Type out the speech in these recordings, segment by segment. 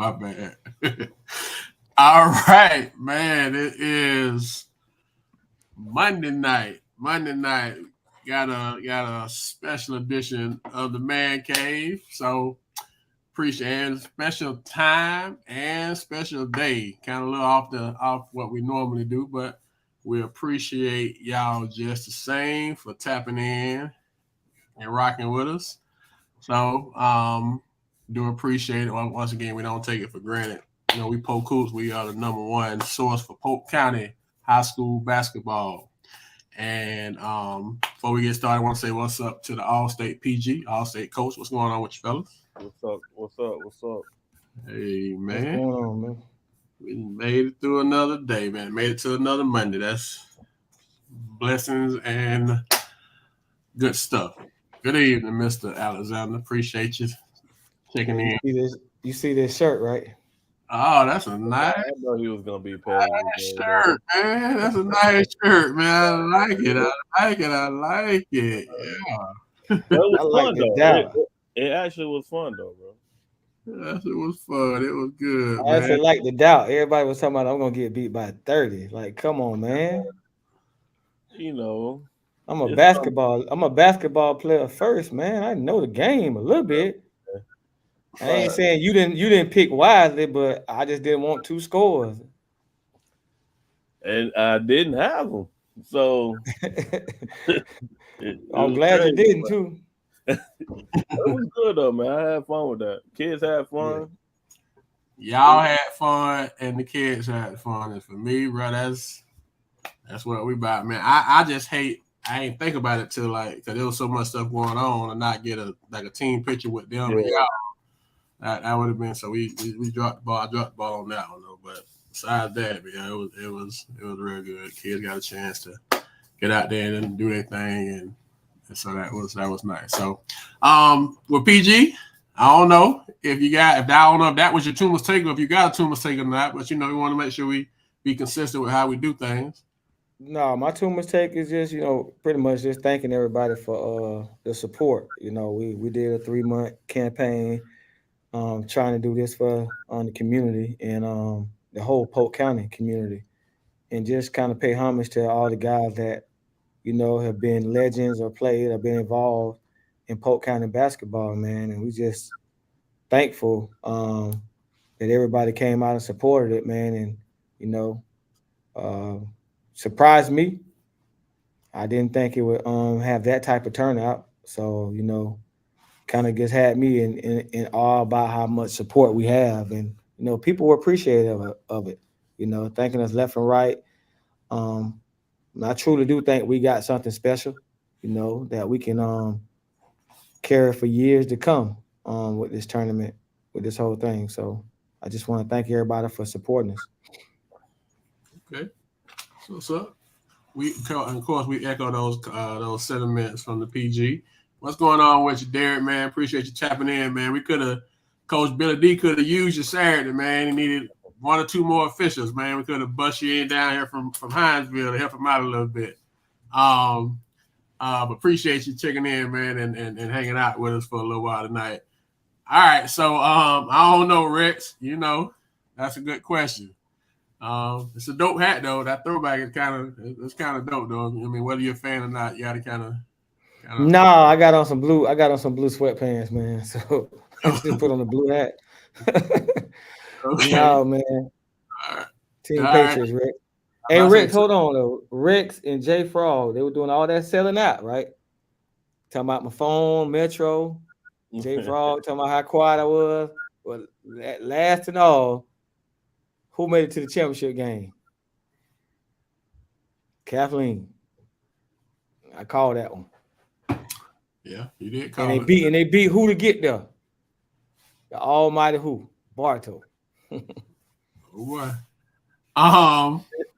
My bad. All right, man. It is Monday night. Monday night. Got a special edition of the Man Cave. So appreciate it. Special time and special day. Kind of a little off what we normally do, but we appreciate y'all just the same for tapping in and rocking with us. So do appreciate it. Once again, we don't take it for granted. We Polk Hoops. We are the number one source for Polk County high school basketball. And before we get started, I want to say what's up to the All-State PG, All-State coach. What's going on with you fellas? What's up? What's up? What's up? Hey, What's man. going on, man? We made it through another day, man. Made it to another Monday. That's blessings and good stuff. Good evening, Mr. Alexander. Appreciate you checking Yeah, in. you see this shirt, right? Oh, that's a I nice know he was gonna be petty today, shirt, man. That's a nice shirt, man. I like it. I like it. I like it. but it I was like fun the though. doubt. It actually was fun though, bro. Yeah. It was fun. It was good, I man. actually like the doubt. Everybody was talking about I'm gonna get beat by 30. Like, come on, man. You know, I'm a it's something. basketball. I'm a basketball player first, man. I know the game a little bit. I ain't But saying you didn't pick wisely, but I just didn't want two scores. and I didn't have them, so it I'm was glad you crazy. didn't But too. it was good though, man. I had fun with that. Kids had Yeah. fun. Y'all had fun and the kids had fun. And for me, bro, that's what we about, man. I just hate. I ain't think about it till like because there was so much stuff going on and not get a team picture with them and Yeah, y'all. That would have been so we dropped the ball. I dropped the ball on that one though. But besides that, yeah, it was real good. Kids got a chance to get out there and do their thing, and so that was nice. So, with PG, I don't know if I don't know if that was your two mistake or if you got a two mistake or not, but we want to make sure we be consistent with how we do things. No, my two mistake is just, pretty much just thanking everybody for the support. We did a 3-month campaign trying to do this for the community and the whole Polk County community, and just kind of pay homage to all the guys that have been legends or played or been involved in Polk County basketball, man. And we just thankful that everybody came out and supported it, man. And you know, uh, surprised me. I didn't think it would have that type of turnout. So kind of just had me in awe about how much support we have, and people were appreciative of it. Thanking us left and right. Um, I truly do think we got something special. That we can carry for years to come with this tournament, with this whole thing. So I just want to thank everybody for supporting us. Okay, so what's up? And of course we echo those sentiments from the PG. What's going on with you, Derek? Man, appreciate you tapping in, man. We could have Coach Billy D could have used you Saturday, man. He needed one or two more officials, man. We could have bust you in down here from Hinesville to help him out a little bit. Um, but appreciate you checking in, man, and hanging out with us for a little while tonight. All right, so I don't know, Rex. That's a good question. It's a dope hat though. That throwback is kind of dope though. I mean, whether you're a fan or not, you got to kind No, I got on some blue. I got on some blue sweatpants, man. So I just put on the blue hat. of okay. No, man. All right, all Team right. Patriots, Rick. Hey, I Rick, said, hold on though. Rex and Jay Frog, they were doing all that selling out, right? Talking about my phone, Metro. Jay Frog talking about how quiet I was. Well, last and all, who made it to the championship game? Kathleen. I called that one. yeah, you did And they call it. beat and they beat who to get there? The almighty who? Barto. Oh boy.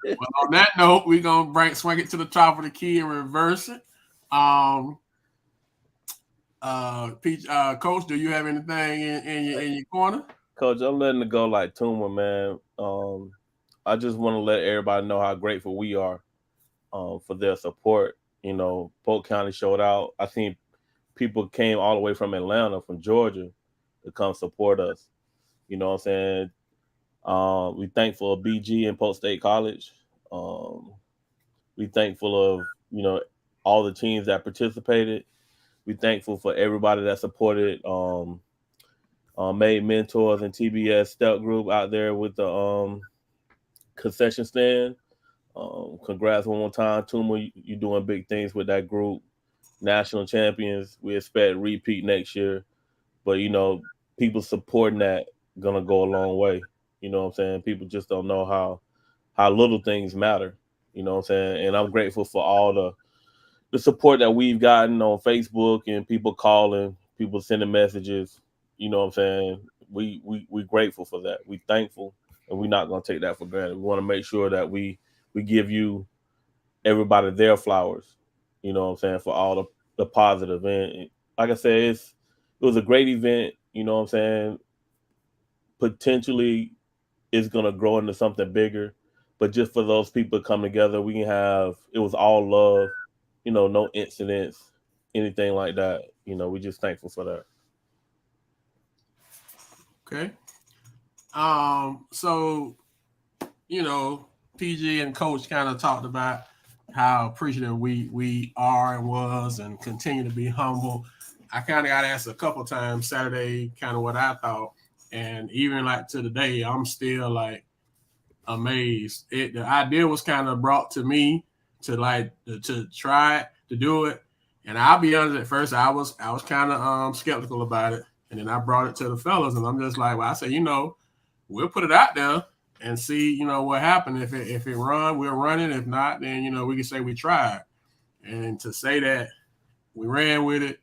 Well, on that note, we're gonna swing it to the top of the key and reverse it. Um, Peach, Coach, do you have anything in your corner? Coach, I'm letting it go like Tuma, man. I just want to let everybody know how grateful we are for their support. Polk County showed out. I think people came all the way from Atlanta, from Georgia, to come support us. You know what I'm saying? We thankful of BG and Polk State College. We thankful of all the teams that participated. We thankful for everybody that supported. Made mentors and TBS Step Group out there with the concession stand. Congrats one more time, Tuma. You doing big things with that group. National champions. We expect repeat next year. But people supporting that gonna go a long way. You know what I'm saying? People just don't know how little things matter. You know what I'm saying? And I'm grateful for all the support that we've gotten on Facebook and people calling, people sending messages. You know what I'm saying? We grateful for that. We thankful, and we're not gonna take that for granted. We want to make sure that we give you everybody their flowers. You know what I'm saying, for all the positive. And like I said, it was a great event. You know what I'm saying? Potentially, it's gonna grow into something bigger. But just for those people to come together, we can have. It was all love. No incidents, anything like that. We just thankful for that. Okay. So PG and Coach kind of talked about how appreciative we are and was and continue to be humble. I kind of got asked a couple times Saturday, kind of what I thought, and even like to the day, I'm still like amazed. The idea was kind of brought to me to try it, to do it, and I'll be honest. At first, I was kind of skeptical about it, and then I brought it to the fellas, and I'm just like, well, I said, we'll put it out there and see, what happened. If it run, we'll run it. If not, then we can say we tried. And to say that we ran with it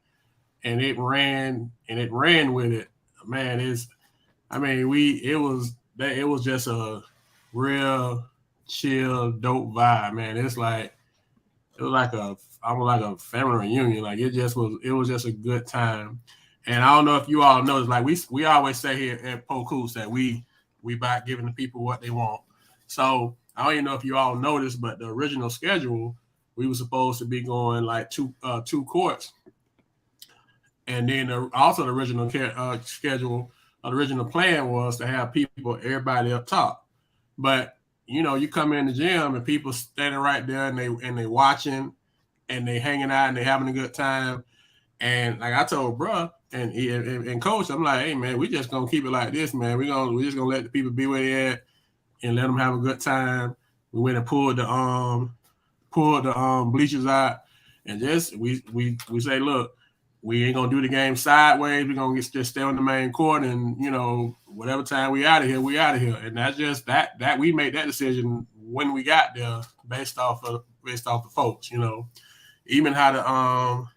and it ran with it, man, it was just a real chill, dope vibe, man. It was like almost like a family reunion. Like it was just a good time. And I don't know if you all noticed, like we always say here at Polk that we about giving the people what they want. So I don't even know if you all noticed, but the original schedule, we were supposed to be going like two courts, and then also the original schedule, the original plan was to have everybody up top. But you come in the gym and people standing right there and they watching and they hanging out and they having a good time. And like I told bruh and coach, I'm like, hey man, we just gonna keep it like this, man. We just gonna let the people be where they at and let them have a good time. We went and pulled the bleachers out and just we say, look, we ain't gonna do the game sideways. We're gonna just stay on the main court, and whatever time we out of here, we out of here. And that's just that we made that decision when we got there, based off the folks. Even how to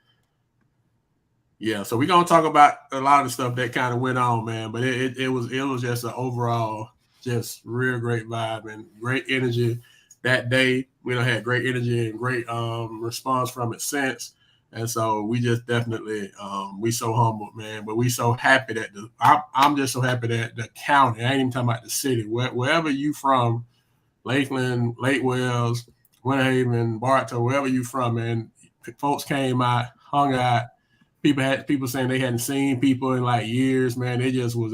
yeah. So we're gonna talk about a lot of the stuff that kind of went on, man. But it was just an overall just real great vibe and great energy that day. We done had great energy and great response from it since. And so we just definitely we so humbled, man. But we so happy that I'm just so happy that the county, I ain't even talking about the city, wherever you from, Lakeland, Lake Wells, Winter Haven, Bartow, wherever you from, man, folks came out, hung out. People saying they hadn't seen people in like years, man. They just was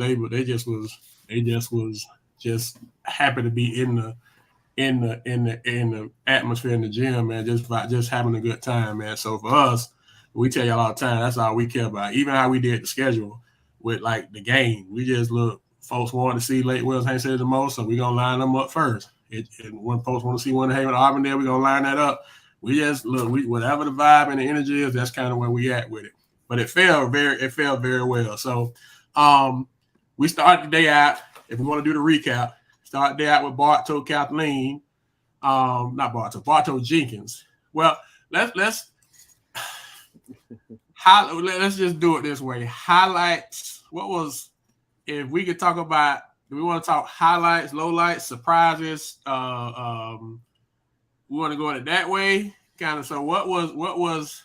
just happy to be in the atmosphere in the gym, man. Just having a good time, man. So for us, we tell y'all all the time, that's all we care about. Even how we did the schedule with like the game, we just look. Folks wanted to see Lake Wells Haines the most, so we're gonna line them up first. And when folks want to see Winter Haven Auburndale, we're gonna line that up. We just look. Whatever the vibe and the energy is, that's kind of where we at with it. But it felt very well. So we started the day out. If we want to do the recap, start the day out with Bartow Kathleen. Not Bartow Jenkins. Well, let's just do it this way. Highlights. What was, if we could talk about, do we want to talk highlights, lowlights, surprises? We want to go in it that way, kind of. So what was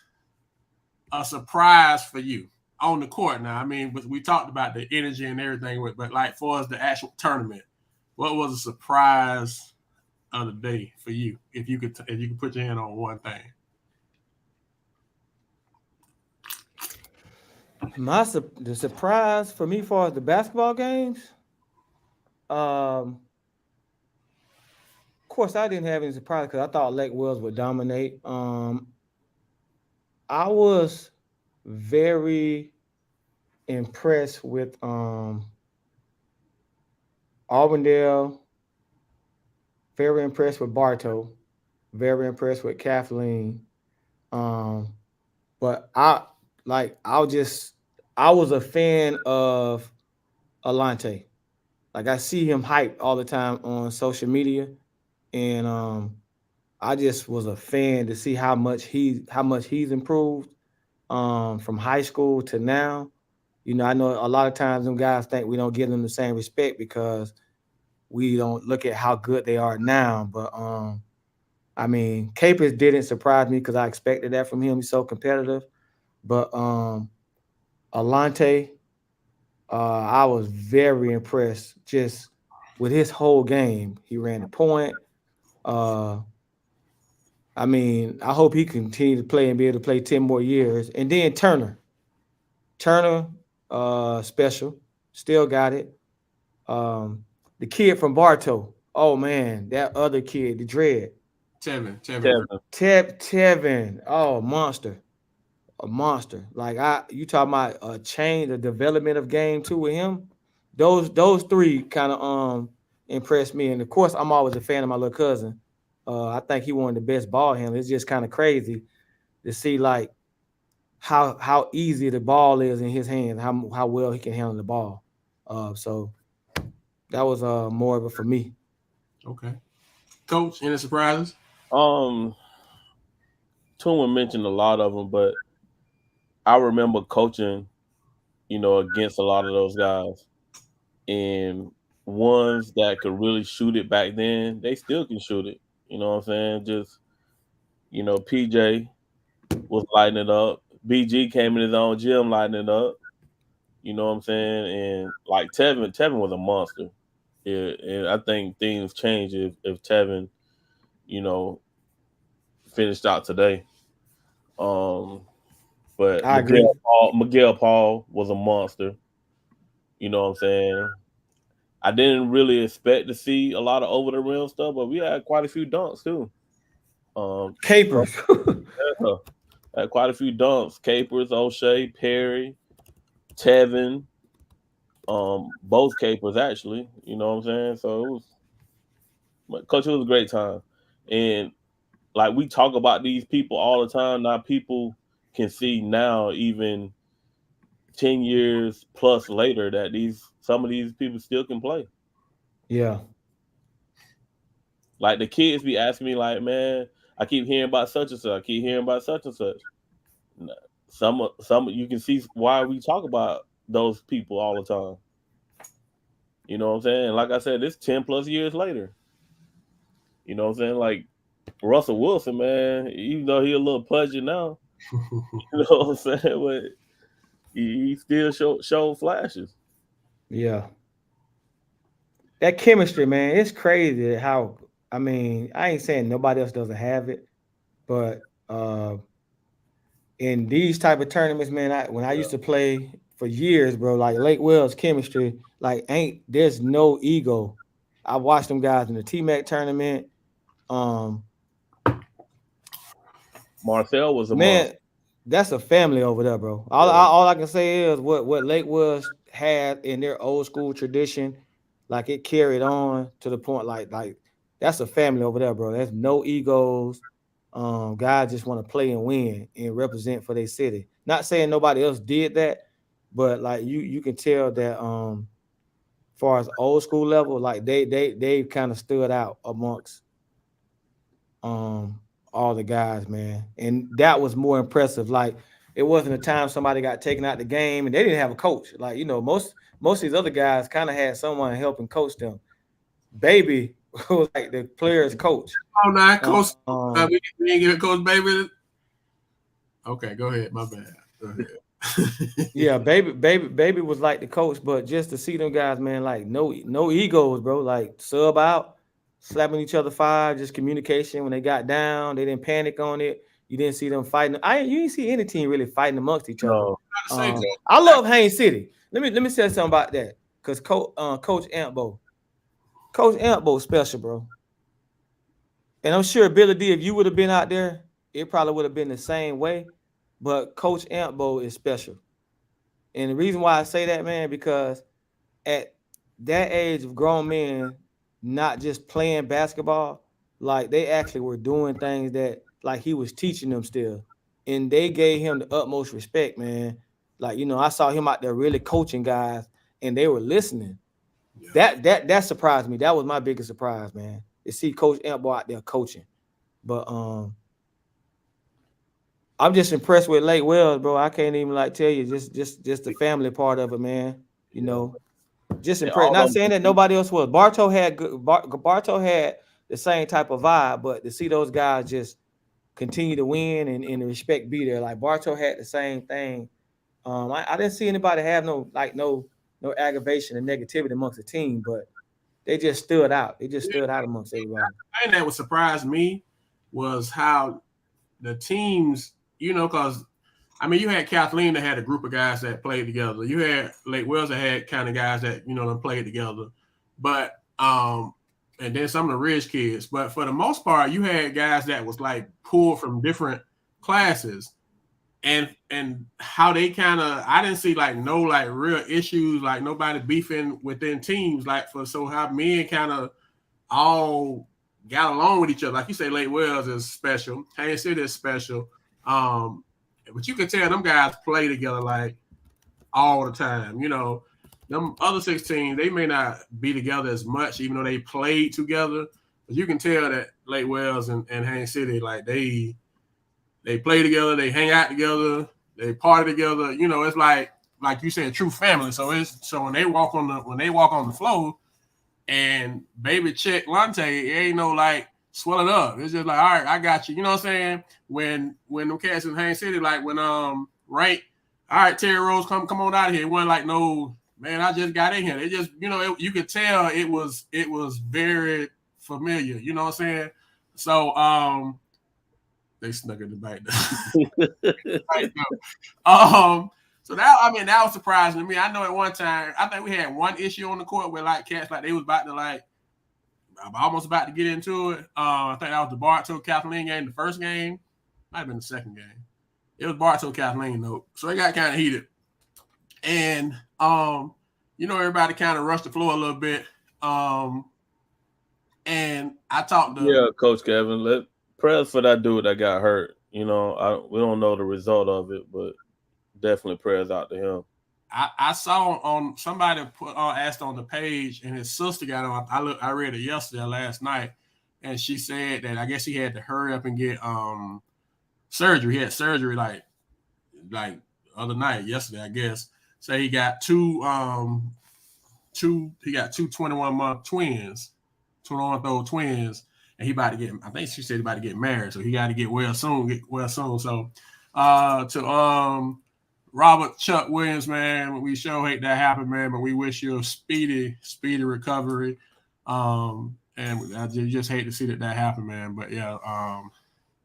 a surprise for you on the court? Now, I mean, we talked about the energy and everything, but like for us, the actual tournament, what was a surprise of the day for you? If you could put your hand on one thing. The surprise for me for the basketball games, Of course, I didn't have any surprise because I thought Lake Wells would dominate. I was very impressed with Auburndale, very impressed with Bartow, very impressed with Kathleen. Um, but I was a fan of Alante. Like I see him hype all the time on social media, and I just was a fan to see how much he's improved from high school to now. You know, I know a lot of times them guys think we don't give them the same respect because we don't look at how good they are now. But I mean, Capers didn't surprise me because I expected that from him. He's so competitive. But Alante, I was very impressed just with his whole game. He ran the point. Uh, I mean, I hope he continue to play and be able to play 10 more years. And then Turner, special, still got it. Um, the kid from Bartow, oh man, that other kid, the dread, Tevin. Kevin. Tevin, oh monster, a monster. Like you talking about a change, the development of game two with him. Those three kind of impressed me, and of course, I'm always a fan of my little cousin. I think he one of the best ball handlers. It's just kind of crazy to see like how easy the ball is in his hands, how well he can handle the ball. So that was more of it for me. Okay. Coach, any surprises? Um, Tuma mentioned a lot of them, but I remember coaching, against a lot of those guys, and ones that could really shoot it back then, they still can shoot it. You know what I'm saying? Just PJ was lighting it up. BG came in his own gym lighting it up. You know what I'm saying? And like Tevin was a monster. Yeah, and I think things change if Tevin, you know, finished out today. Um, but I agree. Miguel Paul was a monster. You know what I'm saying? I didn't really expect to see a lot of over the rim stuff, but we had quite a few dunks too. So, Capers. yeah, had quite a few dunks. Capers, O'Shea, Perry, Tevin, both Capers actually. You know what I'm saying? So Coach, it was a great time, and like we talk about these people all the time. Now people can see now, even 10 years plus later, that these some of these people still can play. Yeah, Like the kids be asking me, like, man, I keep hearing about such and such. I keep hearing about such and such. Some you can see why we talk about those people all the time. You know what I'm saying? Like I said, it's 10 plus years later. You know what I'm saying? Like Russell Wilson, man, even though he a little pudgy now, you know what I'm saying? But he still showed flashes. yeah. That chemistry, man, it's crazy how. I mean, I ain't saying nobody else doesn't have it, but in these type of tournaments, man, when I Yeah. used to play for years, bro, like Lake Wells chemistry, like ain't there's no ego. I watched them guys in the T Mac tournament. Um, Marcel was a man, monster. that's a family over there, bro. Yeah. All I can say is what Lake Wells had in their old school tradition, like it carried on to the point like that's a family over there, bro. There's no egos. Guys just want to play and win and represent for their city. Not saying nobody else did that, but like you can tell that far as old school level, like they kind of stood out amongst um all the guys, man. And that was more impressive. Like it wasn't a time somebody got taken out the game and they didn't have a coach. Like, you know, most of these other guys kind of had someone helping coach them. Baby was like the player's coach. Oh, now, Coach. Um, We didn't give Coach Baby. Okay, go ahead. My bad. Go ahead. yeah, baby was like the coach, but just to see them guys, man, like no egos, bro. Like sub out, slapping each other five, just communication. When they got down, they didn't panic on it. You didn't see them fighting. You didn't see any team really fighting amongst each other. No. Not to say, Joe. I love Haines City. Let me say something about that. Cause Coach Antbo. Coach Ambo special, bro. And I'm sure Billy D, if you would have been out there, it probably would have been the same way. But Coach Ambo is special. And the reason why I say that, man, because at that age of grown men, not just playing basketball, like they actually were doing things that like he was teaching them still. And they gave him the utmost respect, man. Like, I saw him out there really coaching guys and they were listening. Yeah. That surprised me. That was my biggest surprise, man. To see Coach Ambo out there coaching. But I'm just impressed with Lake Wells, bro. I can't even tell you just the family part of it, man. Just impressed. Not saying that nobody else was. Bartow had the same type of vibe, but to see those guys just continue to win and the respect be there. Like Bartow had the same thing. I didn't see anybody have no aggravation and negativity amongst the team, but they just stood out. They just stood out amongst everybody. The thing that would surprise me was how the teams, because you had Kathleen that had a group of guys that played together. You had Lake Wells that had kind of guys that that played together, but and then some of the Ridge kids. But for the most part, you had guys that was like pulled from different classes, and how they kind of, I didn't see no real issues, like nobody beefing within teams, so how men kind of all got along with each other. Like you say, Lake Wells is special, Haines City is special, but you can tell them guys play together like all the time. Them other 16, they may not be together as much, even though they played together. But you can tell that Lake Wells and Haines City, like they play together, they hang out together, they party together. It's like you said, true family. So when they walk on the floor and baby check Lante, it ain't no swell it up. It's just like, all right, I got you. You know what I'm saying? When them cats in Haines City, when right, all right, Terry Rose, come on out of here. It wasn't like, no, man, I just got in here. It just, you could tell it was very familiar. You know what I'm saying? So they snuck in the back. So that was surprising to me. I know at one time, I think we had one issue on the court where cats they was about to almost about to get into it. I think that was the Bartow Kathleen game, the first game. Might have been the second game. It was Bartow Kathleen though. So it got kind of heated. And everybody kind of rushed the floor a little bit. And I talked to Coach Kevin, prayers for that dude that got hurt. We don't know the result of it, but definitely prayers out to him. I saw on somebody asked on the page, and his sister got on. I read it yesterday, last night, and she said that I guess he had to hurry up and get surgery. He had surgery like other night, yesterday, I guess. So he got two 21-month twins, 21-month-old twins, and he about to get. I think she said he about to get married, so he got to get well soon. So to Robert Chuck Williams, man, we sure hate that happen, man, but we wish you a speedy recovery. And I just hate to see that happen, man. But yeah,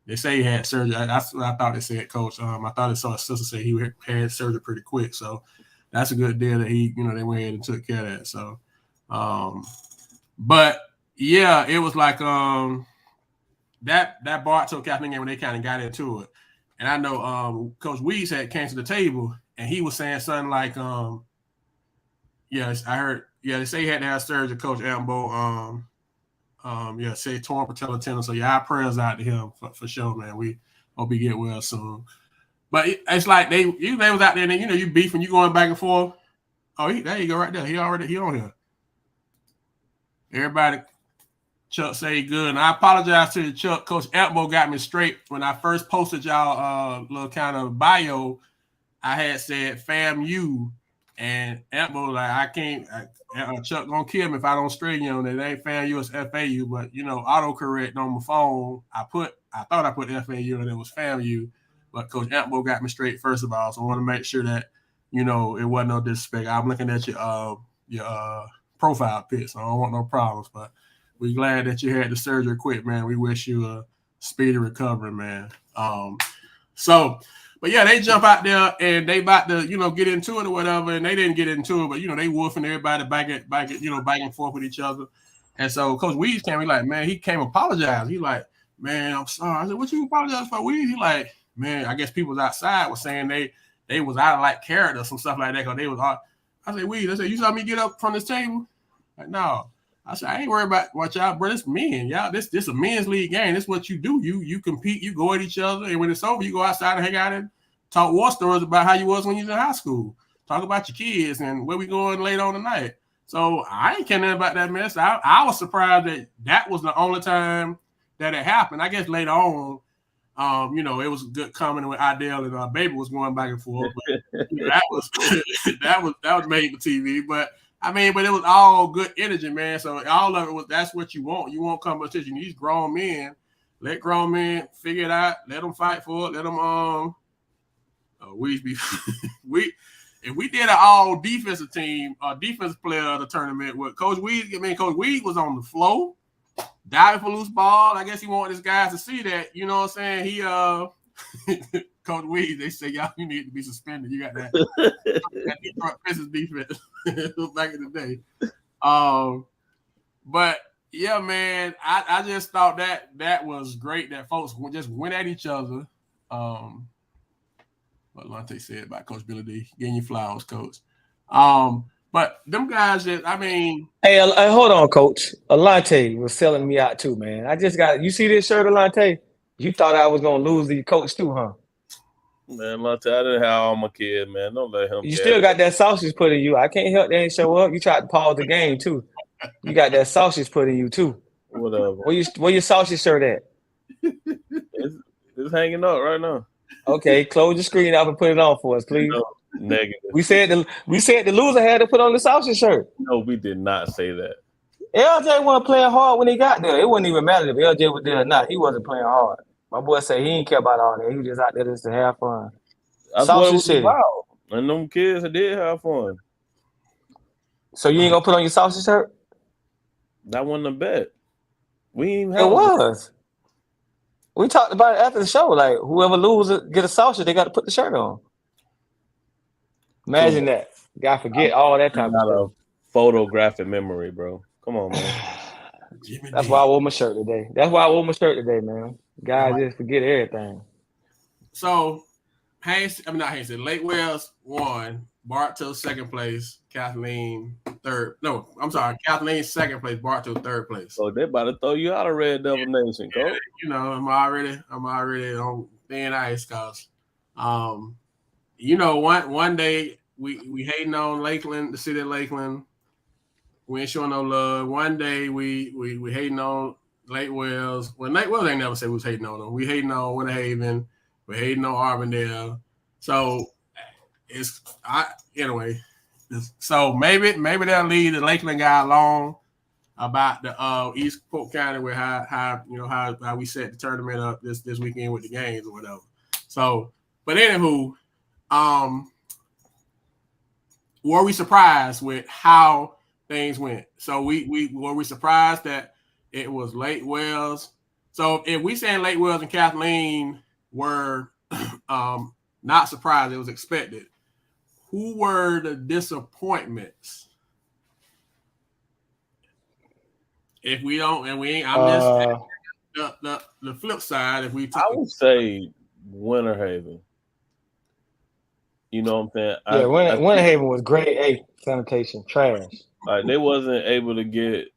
they say he had surgery. That's what I thought they said, Coach. I thought I saw his sister say he had surgery pretty quick. So that's a good deal that he, they went ahead and took care of that. So, but yeah, it was like that Bartow Kathleen game when they kind of got into it. And I know Coach Weeds had came to the table and he was saying something like, yes, I heard, they say he had to have surgery, Coach Ambo. Say torn patella tendon. So our prayers out to him for sure, man. We hope he get well soon. But it's like they was out there, and you beefing, you going back and forth. Oh, there you go, right there. He on here. Everybody, Chuck say good, and I apologize to Chuck. Coach Ambo got me straight when I first posted y'all little kind of bio. I had said FAMU, and Ambo like I can't. Chuck gonna kill me if I don't straighten you on it. It ain't FAMU, it's FAU. But autocorrect on my phone, I thought I put FAU and it was FAMU. But Coach Ambo got me straight first of all, so I want to make sure that it wasn't no disrespect. I'm looking at your profile pic, so I don't want no problems. But we're glad that you had the surgery quick, man. We wish you a speedy recovery, man. But yeah, they jump out there and they about to, get into it or whatever, and they didn't get into it, but they wolfing everybody back and forth with each other. And so Coach Weeds came, he came apologize. He like, man, I'm sorry. I said, what you apologize for, Weeds? He like, man, I guess people outside was saying they was out of like character, some stuff like that, because they was all. I said, Weeds, I said, you saw me get up from this table? Like, no. I said, I ain't worried about what y'all, bro. It's men, y'all. This a men's league game. This is what you do. You compete, you go at each other, and when it's over, you go outside and hang out and talk war stories about how you was when you was in high school. Talk about your kids and where we going later on tonight. So I ain't caring about that mess. I was surprised that was the only time that it happened. I guess later on, it was a good comment with Idell and Baby was going back and forth. But that was that was made for TV. But I mean, but it was all good energy, man. So all of it was, that's what you want. You want competition. These grown men, let grown men figure it out. Let them fight for it. Let them if we did an all defensive team, defensive player of the tournament with Coach Weed, Coach Weed was on the floor, diving for loose ball. I guess he wanted his guys to see that, you know what I'm saying? He Coach Weed, they say, y'all, you need to be suspended. You got that Detroit Pistons defense back in the day. But yeah, man, I just thought that was great that folks just went at each other. What Lante said about Coach Billy D. Getting you flowers, Coach. But them guys that, Hey, hold on, Coach. Alante was selling me out too, man. I just got, you see this shirt, Alante? You thought I was going to lose the coach too, huh? Man, Alante, I didn't have all my kids, man. Don't let him. You still got that sausage put in you. I can't help they ain't show up. You tried to pause the game too. You got that sausage put in you too. Whatever. Where your sausage shirt at? It's hanging up right now. Okay, close the screen out and put it on for us, please. No, negative. We said the loser had to put on the sausage shirt. No, we did not say that. LJ wasn't playing hard when he got there. It wouldn't even matter if LJ was there or not. He wasn't playing hard. My boy said he didn't care about all that. He was just out there just to have fun. That's what it was about. And them kids did have fun. So you ain't gonna put on your sausage shirt? That wasn't a bet. We ain't It was. We talked about it after the show. Like, whoever loses get a sausage, they got to put the shirt on. Imagine that. God forget all that type of stuff. Photographic memory, bro. Come on, man. That's why I wore my shirt today. Man. Guys just forget everything. So, Lake Wells won. Bartow second place. Kathleen third. No, I'm sorry. Kathleen second place. Bartow third place. So they about to throw you out of Red Devil Nation, coach. Yeah, I'm already on thin ice because, one day we hating on Lakeland, the city of Lakeland. We ain't showing no love. One day we hating on Lake Wells. Well, Lake Wells ain't never said we was hating on them. We hating on Winter Haven. We hating on Arbondale. So anyway. So maybe they'll leave the Lakeland guy alone about the East Polk County with how we set the tournament up this weekend with the games or whatever. So, but anywho, were we surprised with how things went? So were we surprised that it was Lake Wells? So if we saying Lake Wells and Kathleen were not surprised, it was expected. Who were the disappointments? If we don't, and we ain't, I'm just the flip side. If we took, I would say Winter Haven. You know what I'm saying? Yeah, Winter Haven was grade 8 sanitation trash. Like they wasn't able to get,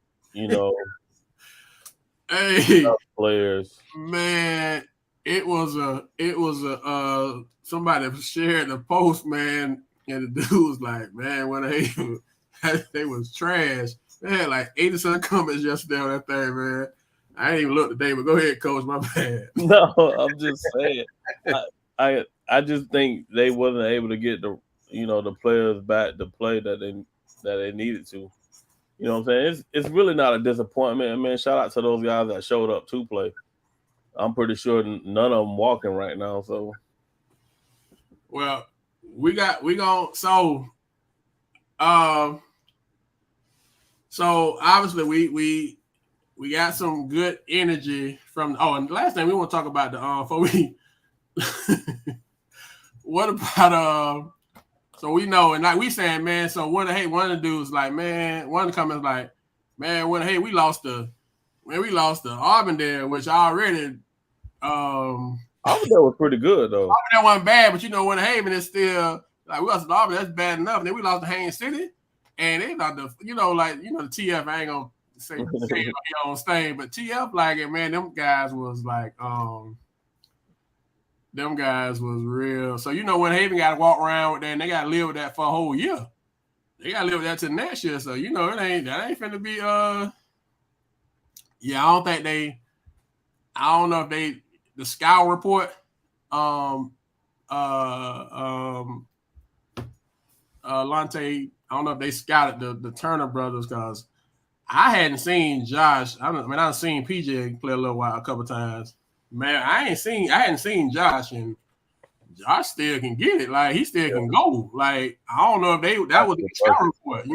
players. Man, it was a somebody shared the post, man. And the dude was like, man, when they was trash. They had like 80-some comments yesterday on that thing, man. I didn't even look today, but go ahead, Coach. My bad. No, I'm just saying. I just think they wasn't able to get the players back to play that they needed to. You know what I'm saying? It's really not a disappointment. Man, shout out to those guys that showed up to play. I'm pretty sure none of them walking right now. So, well. So obviously we got some good energy from. Oh, and the last thing we want to talk about before we. What about So we know, and like we saying, man. So one of the dudes like, man. One of the comments like, Man, we lost the Auburndale, which already Auburndale was pretty good though. Auburndale wasn't bad, but Winter Haven is still like we lost to Auburn, that's bad enough. And then we lost to Haines City, and they not the the TF. I ain't gonna say it on stage, but TF like it, man. Them guys was like them guys was real. So Winter Haven got to walk around with that, and they got to live with that for a whole year. They got to live with that till next year. So that ain't finna be yeah. I don't know if the Scout report Lante, I don't know if they scouted the Turner brothers because I hadn't seen Josh. I've seen PJ play a couple times. Man, I hadn't seen Josh, and Josh still can get it. Like he still can go. Like I don't know if that was the scout report,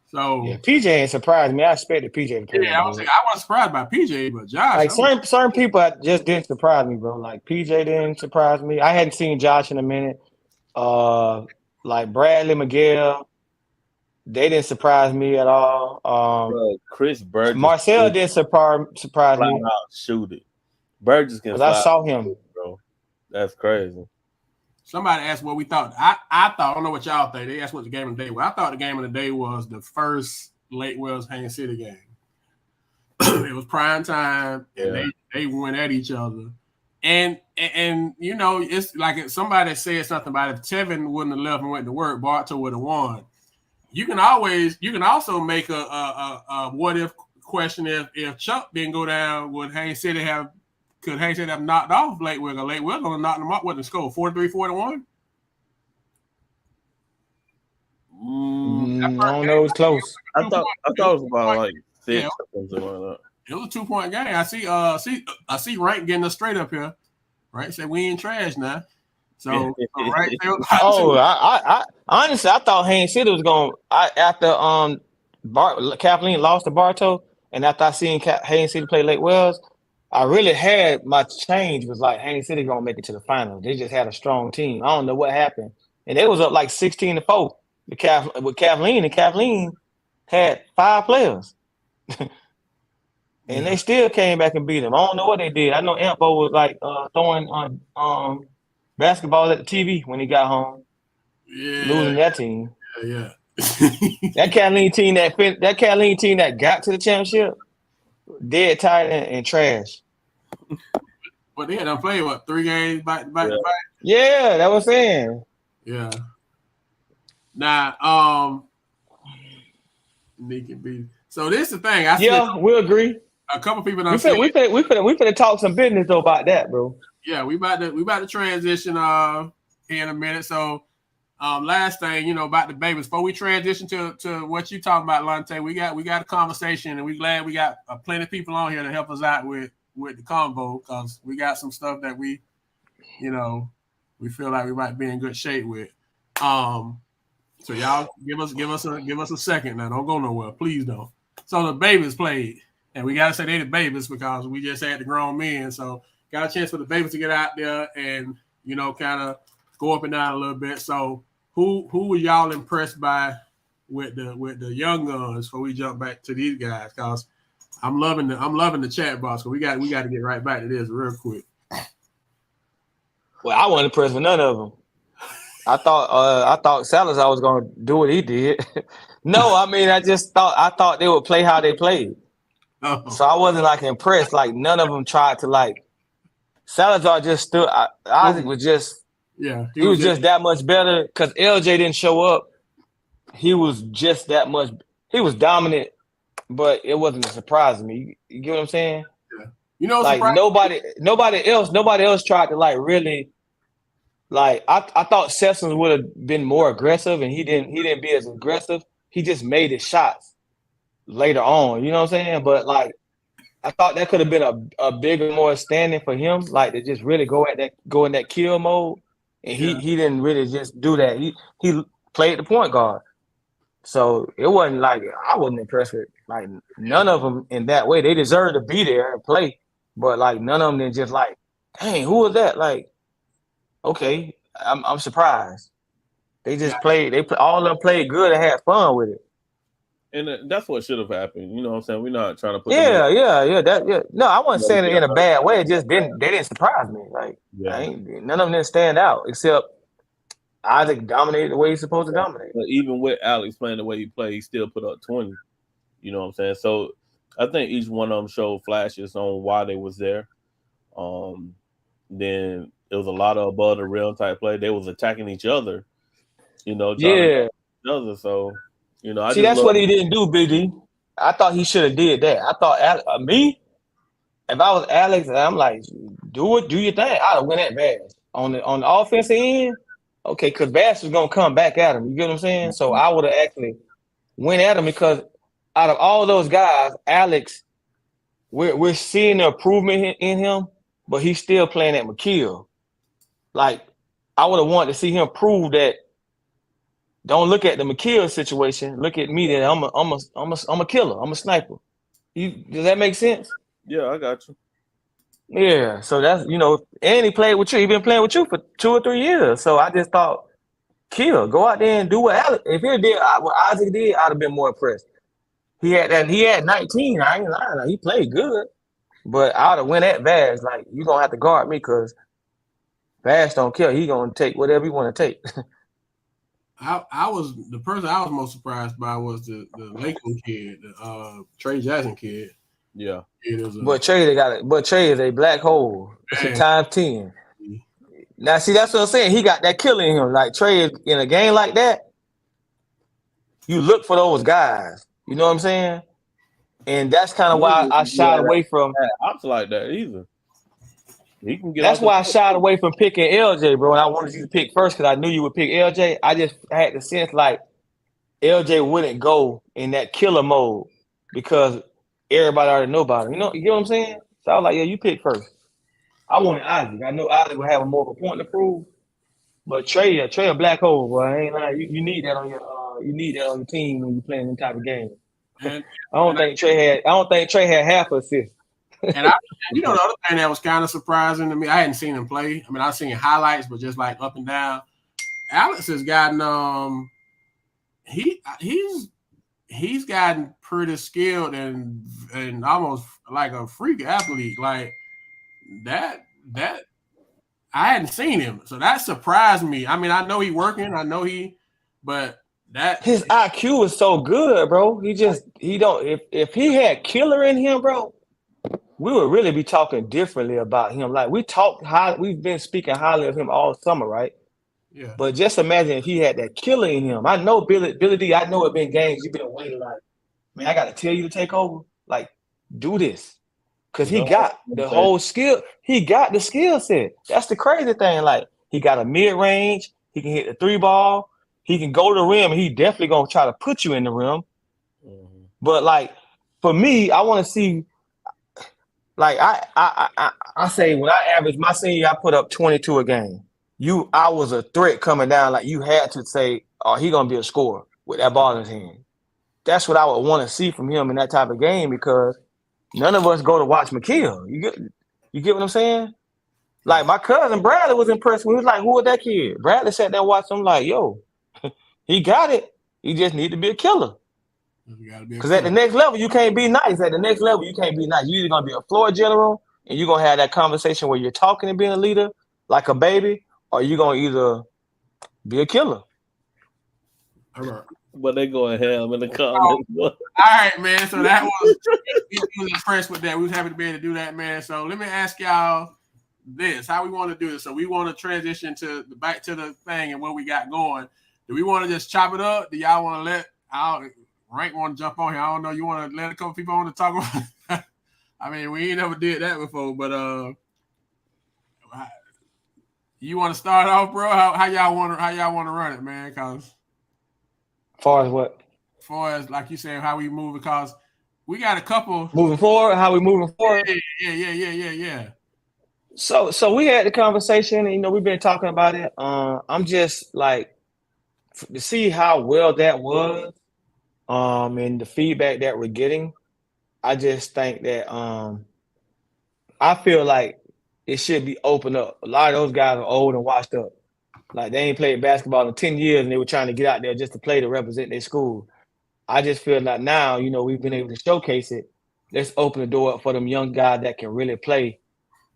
So yeah, PJ ain't surprised me. I expected PJ to play. Yeah, I wasn't surprised by PJ, but Josh. Like certain people just didn't surprise me, bro. Like PJ didn't surprise me. I hadn't seen Josh in a minute. Like Bradley Miguel, they didn't surprise me at all. Chris Burgess, Marcel didn't surprise me. Shoot it, Burgess can. I saw him, bro. That's crazy. Somebody asked what we thought. I thought, I don't know what y'all think. They asked what the game of the day was. I thought the game of the day was the first Lake Wells Haines City game. It was prime time, and they went at each other. And it's like if somebody said something about if Tevin wouldn't have left and went to work, Bartow would have won. You can also make a what if question if Chuck didn't go down, could Haines City have knocked off Lake Wells? Lake Wells gonna knock them up. What the score? 43-41? I don't know. It's close. I thought it was about like 6 or something like that. It was a 2-point game. I see Rank getting us straight up here. Right, say we ain't trash now. So right. I honestly I thought Haines City was going. After Kathleen lost to Bartow, and after I seen Haines City play Lake Wells, I really had my change was like Haines City gonna make it to the finals. They just had a strong team. I don't know what happened, and they was up like 16-4 with Kathleen, and Kathleen had 5 players. And they still came back and beat them. I don't know what they did. I know Ampo was like throwing basketball at the TV when he got home. Yeah, losing that team. Yeah. that Kathleen team that got to the championship, dead tight and trash. But they had to play 3 games back to back. Yeah, that was saying. Yeah. Now, Nick and B. So this is the thing. We agree. A couple people we finna talk some business though about that, bro. Yeah, we about to transition in a minute. So last thing, about the babies. Before we transition to what you talking about, Lante, we got a conversation, and we glad we got plenty of people on here to help us out with the convo, because we got some stuff that we feel like we might be in good shape with. So y'all give us a second now. Don't go nowhere, please don't. So the babies played. And we got to say they the babies because we just had the grown men. So got a chance for the babies to get out there and, kind of go up and down a little bit. So who were y'all impressed by with the young guns before we jump back to these guys? Because I'm loving the chat box. So we got to get right back to this real quick. Well, I wasn't impressed with none of them. I thought Salazar was going to do what he did. No, I mean, I thought they would play how they played. Oh. So I wasn't like impressed. Like none of them tried to Salazar just stood. Isaac was just he was just that much better because LJ didn't show up. He was just that much. He was dominant, but it wasn't a surprise to me. You get what I'm saying? Yeah. Like nobody else tried to really. I thought Sessions would have been more aggressive, and he didn't be as aggressive. He just made his shots later on, you know what I'm saying? But I thought that could have been a bigger, more standing for him, to just really go in that kill mode. And he didn't really just do that. He played the point guard. So it wasn't I wasn't impressed with none of them in that way. They deserved to be there and play, but none of them didn't just dang, who was that? Okay, I'm surprised. They just played. All of them played good and had fun with it. And that's what should have happened. You know what I'm saying? We're not trying to put Yeah. No, I wasn't saying it in a bad way. It just Right. they didn't surprise me. Like Yeah. none of them didn't stand out except Isaac dominated the way he's supposed to dominate. But even with Alex playing the way he played, he still put up 20. You know what I'm saying? So I think each one of them showed flashes on why they was there. Then it was a lot of above the rim type play. They was attacking each other, trying to each other. So, I See, just that's love. what he didn't do, BD. I thought he should have did that. I thought me, if I was Alex, I'm like, do your thing. I'd have went at Bass on the offensive end. Okay, because Bass was gonna come back at him. You get what I'm saying? So I would have actually went at him because out of all those guys, Alex, we're seeing the improvement in him, but he's still playing at McKeel. Like I would have wanted to see him prove that. Don't look at the McKeel situation. Look at me. That I'm a killer. I'm a sniper. Does that make sense? Yeah, I got you. Yeah. So that's and he played with you. He been playing with you for 2 or 3 years. So I just thought, kill, go out there and do what Alex. If he did what Isaac did, I'd have been more impressed. He had 19. I ain't lying. Like, he played good, but I'd have went at Vaz like you gonna have to guard me because Vaz don't care. He gonna take whatever he want to take. I was the person I was most surprised by was the Lakeland kid, the Trey Jackson kid. Yeah. But Trey is a black hole times 10. Now see, that's what I'm saying. He got that killer in him. Like Trey is in a game like that, you look for those guys. You know what I'm saying? And that's kind of why I shied away from. Ops like that either. He can get. That's why I shied away from picking LJ, bro. And I wanted you to pick first because I knew you would pick LJ. I just had the sense like LJ wouldn't go in that killer mode because everybody already know about him. You get what I'm saying? So I was like, yeah, you pick first. I wanted Isaac. I know Isaac would have more of a point to prove. But Trey a black hole, boy. I ain't lying. You need that on your team when you're playing them type of game. I don't think Trey had half assist. And the other thing that was kind of surprising to me, I hadn't seen him play. I mean, I've seen highlights, but just like up and down. Alex has gotten he's gotten pretty skilled and almost like a freak athlete. Like that I hadn't seen him. So that surprised me. I mean, I know he's working, but that his IQ is so good, bro. He don't if he had killer in him, bro, we would really be talking differently about him. Like we've been speaking highly of him all summer, right? Yeah. But just imagine if he had that killer in him. I know Billy D, I know it's been games you've been waiting like, man, I gotta tell you to take over. Like, do this. Cause he got the whole skill. He got the skill set. That's the crazy thing. Like, he got a mid-range, he can hit the 3 ball, he can go to the rim, and he definitely gonna try to put you in the rim. Mm-hmm. But like for me, I want to see. Like I say when I average my senior year, I put up 22 a game. I was a threat coming down. Like you had to say, oh, he gonna be a scorer with that ball in his hand. That's what I would want to see from him in that type of game because none of us go to watch McKeel. You get what I'm saying? Like my cousin Bradley was impressed. He was like, who was that kid? Bradley sat there and watched him like, yo, he got it. He just need to be a killer. Because at the next level, you can't be nice. At the next level, you can't be nice. You're either going to be a floor general and you're going to have that conversation where you're talking and being a leader like a baby, or you're going to either be a killer. All right. But they go ahead in the comments. All right, man. So that was we was impressed with that. We was happy to be able to do that, man. So let me ask y'all this: how we want to do this? So we want to transition back to the thing and what we got going. Do we want to just chop it up? Do y'all want to let Rank want to jump on here? I don't know. You want to let a couple people on to talk about? I mean, we ain't never did that before, but you want to start off, bro? How y'all want to run it, man? Cause far as what? Far as like you saying, how we move, because we got a couple moving forward. How we moving forward? Yeah. So we had the conversation, and we've been talking about it. I'm just like to see how well that was. And the feedback that we're getting, I just think that I feel like it should be opened up. A lot of those guys are old and washed up. Like they ain't played basketball in 10 years and they were trying to get out there just to play to represent their school. I just feel like now, we've been able to showcase it. Let's open the door up for them young guys that can really play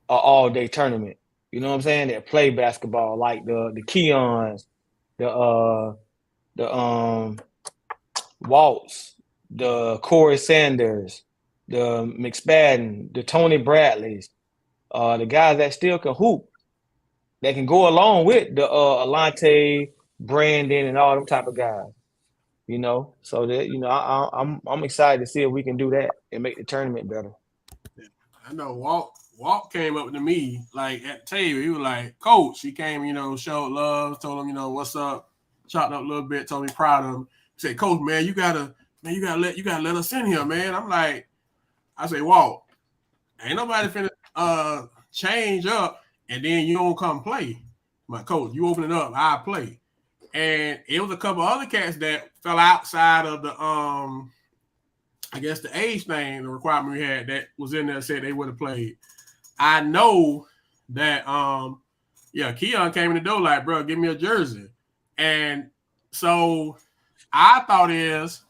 an all-day tournament. You know what I'm saying? That play basketball, like the Keons, the Waltz, the Corey Sanders, the McSpadden, the Tony Bradleys, the guys that still can hoop, that can go along with the Alante, Brandon, and all them type of guys. So that I'm excited to see if we can do that and make the tournament better. I know Walt came up to me like at the table. He was like, "Coach," he came, showed love, told him, what's up, chopped up a little bit, told me proud of him. He said, "Coach, man, you gotta let us in here, man." I'm like, I say, Walt, ain't nobody finna change up and then you don't come play. My coach, you open it up, I play. And it was a couple other cats that fell outside of the I guess the age thing, the requirement we had that was in there said they would have played. I know that Keon came in the door like, bro, give me a jersey. And so I thought is,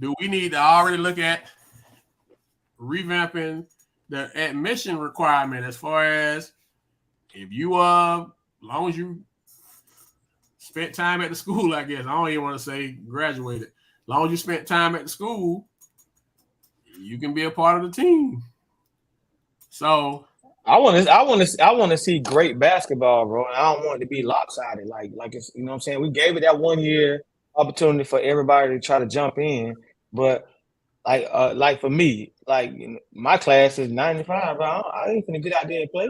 do we need to already look at revamping the admission requirement as far as if you as long as you spent time at the school, I guess. I don't even want to say graduated. As long as you spent time at the school, you can be a part of the team. So I want to see great basketball, bro. I don't want it to be lopsided. Like it's, you know what I'm saying? We gave it that 1 year opportunity for everybody to try to jump in, but like for me, like my class is 95. Bro. I ain't gonna get out there and play.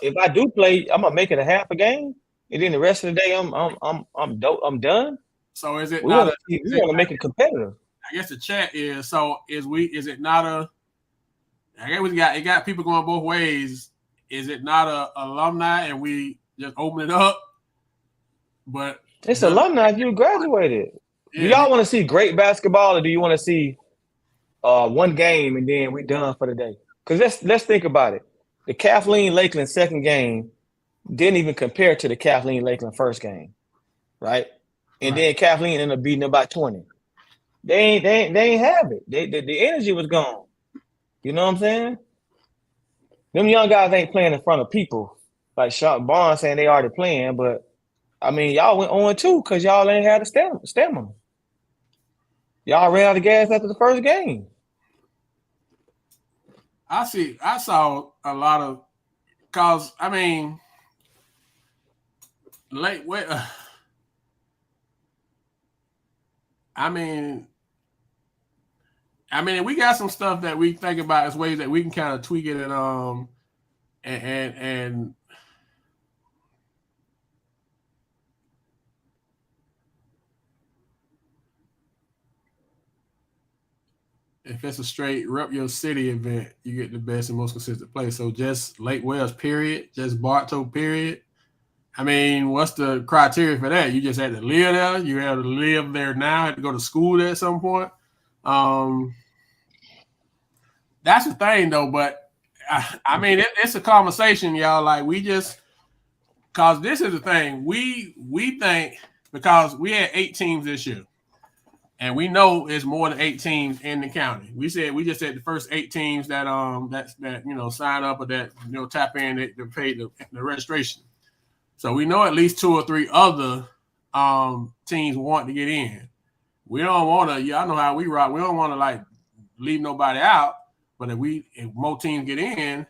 If I do play, I'm gonna make it a half a game, and then the rest of the day, I'm done. So is it we want to make it competitive? I guess the chat is so. Is it not a? I guess it got people going both ways. Is it not a alumni and we just open it up? But it's alumni if you graduated. Yeah. Do y'all want to see great basketball, or do you want to see one game and then we're done for the day? Because let's think about it. The Kathleen Lakeland second game didn't even compare to the Kathleen Lakeland first game, right? And then Kathleen ended up beating them by 20. They ain't have it. The energy was gone. You know what I'm saying? Them young guys ain't playing in front of people. Like Sean Barnes saying they already playing, but I mean, y'all went 0-2 because y'all ain't had the stamina. Y'all ran out of gas after the first game. I saw a lot of cause. I mean, I mean, we got some stuff that we think about as ways that we can kind of tweak it and if it's a straight rep your city event, you get the best and most consistent play. So just Lake Wells, period. Just Bartow, period. I mean, what's the criteria for that? You just had to live there. You had to live there now. Had to go to school there at some point. That's the thing, though. But I mean, it's a conversation, y'all. Like we just, cause this is the thing. We think because we had 8 teams this year. And we know it's more than 8 teams in the county. We just said the first 8 teams that sign up or that tap in to pay the registration. So we know at least 2 or 3 other teams want to get in. We don't want to. Y'all know how we rock. We don't want to like leave nobody out. But if more teams get in,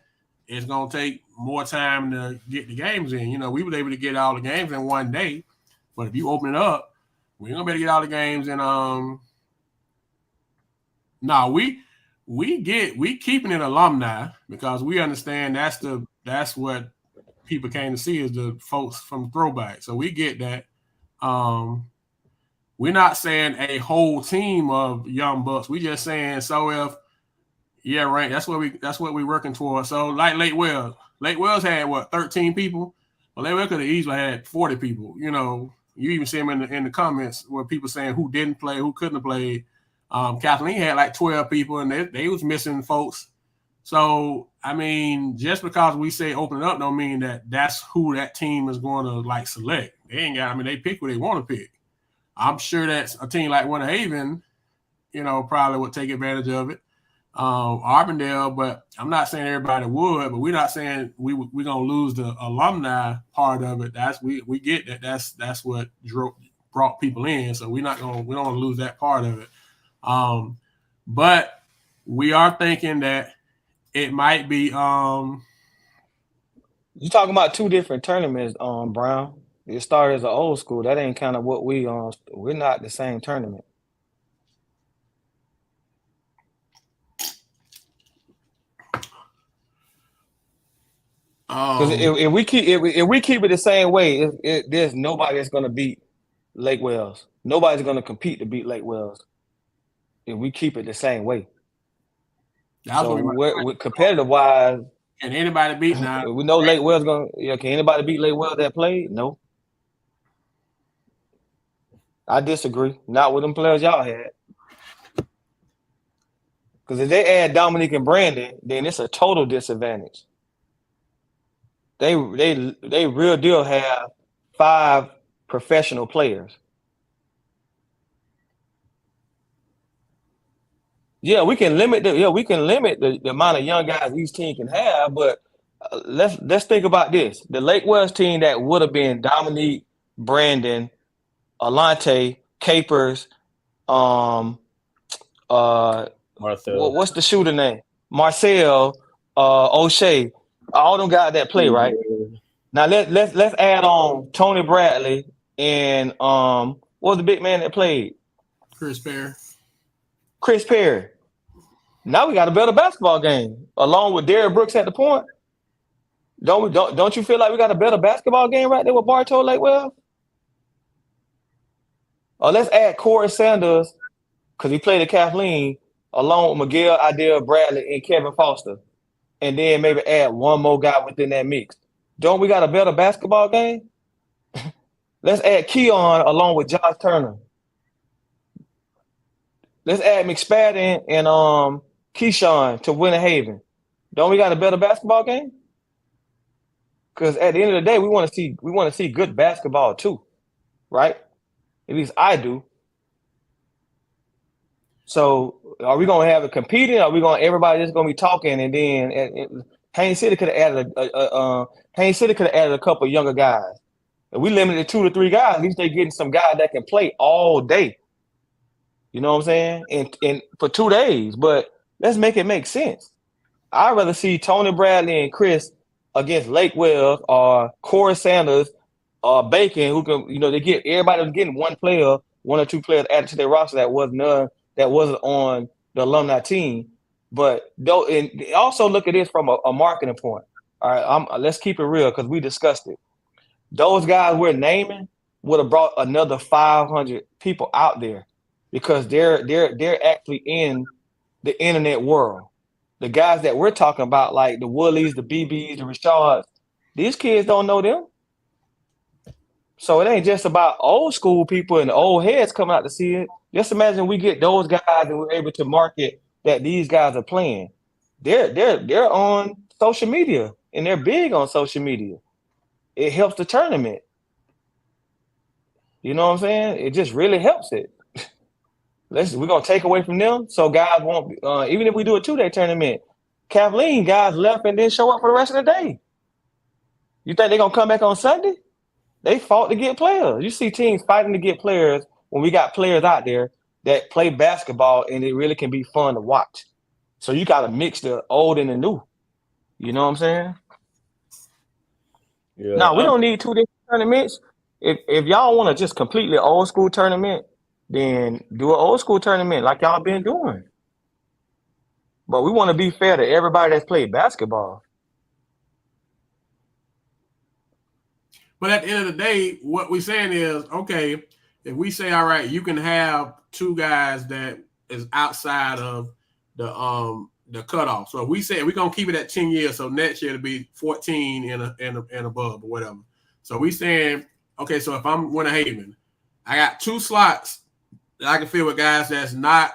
it's gonna take more time to get the games in. We were able to get all the games in one day, but if you open it up, we ain't gonna be able to get all the games in. We keeping it alumni because we understand that's what people came to see is the folks from throwback. So we get that. We're not saying a whole team of young bucks. We just saying that's what we're working towards. So like Lake Wells had 13 people. Well, Lake Wells could have easily had 40 people. You even see them in the comments where people saying who didn't play, who couldn't have played. Kathleen had like 12 people, and they was missing folks. So, I mean, just because we say open it up don't mean that that's who that team is going to like select. They pick who they want to pick. I'm sure that a team like Winter Haven, probably would take advantage of it. Arbondale, but I'm not saying everybody would, but we're not saying we're gonna lose the alumni part of it. We get that that's what brought people in, so we don't want to lose that part of it. But we are thinking that it might be. You talking about two different tournaments, Brown. It started as an old school. That ain't kind of what we're not the same tournament. Because if we keep it the same way, there's nobody that's gonna beat Lake Wells. Nobody's gonna compete to beat Lake Wells if we keep it the same way. So we're competitive wise. Can anybody beat now? We know Lake Wells gonna. Yeah, can anybody beat Lake Wells that played? No. I disagree. Not with them players y'all had. Because if they add Dominique and Brandon, then it's a total disadvantage. They real deal have 5 professional players. Yeah, we can limit the amount of young guys each team can have, but let's think about this. The Lake Wells team that would have been Dominique, Brandon, Alante, Capers, Marcel. What's the shooter name? Marcel, O'Shea, all them guys that play, right? Now let's add on Tony Bradley and what was the big man that played? Chris Perry. Now we got a better basketball game, along with Derrick Brooks at the point. Don't you feel like we got a better basketball game right there with Bartow Lakewell? Or let's add Corey Sanders, because he played at Kathleen, along with Miguel Idell Bradley and Kevin Foster. And then maybe add one more guy within that mix. Don't we got a better basketball game? Let's add Keon along with Josh Turner. Let's add McSpadden and Keyshawn to Winter Haven. Don't we got a better basketball game? Because at the end of the day, we want to see good basketball too, right? At least I do. So are we gonna have it competing? Or are we gonna everybody just gonna be talking and then Haines City could have added a couple of younger guys. If we limited 2 to 3 guys, at least they're getting some guys that can play all day. You know what I'm saying? And for 2 days, but let's make it make sense. I'd rather see Tony Bradley and Chris against Lake Wells or Corey Sanders or Bacon, who can, they get everybody was getting 1 or 2 players added to their roster that wasn't on the alumni team. But and also look at this from a marketing point. All right, let's keep it real because we discussed it. Those guys we're naming would have brought another 500 people out there because they're actually in the internet world. The guys that we're talking about, like the Woolies, the BBs, the Richards, these kids don't know them. So it ain't just about old school people and the old heads coming out to see it. Just imagine we get those guys and we're able to market that these guys are playing. They're on social media and they're big on social media. It helps the tournament. You know what I'm saying? It just really helps it. We're gonna take away from them, so guys won't. Even if we do a 2-day tournament, Kathleen guys left and didn't show up for the rest of the day. You think they're gonna come back on Sunday? They fought to get players. You see teams fighting to get players when we got players out there that play basketball and it really can be fun to watch. So you got to mix the old and the new. You know what I'm saying? Yeah. Now we don't need 2 different tournaments. If y'all want to just completely old school tournament, then do an old school tournament like y'all been doing. But we want to be fair to everybody that's played basketball. But at the end of the day, what we're saying is, okay, if we say, all right, you can have 2 guys that is outside of the cutoff. So if we say we're gonna keep it at 10 years, so next year it'll be 14 and above or whatever. So we saying, okay, so if I'm Winter Haven, I got 2 slots that I can fill with guys that's not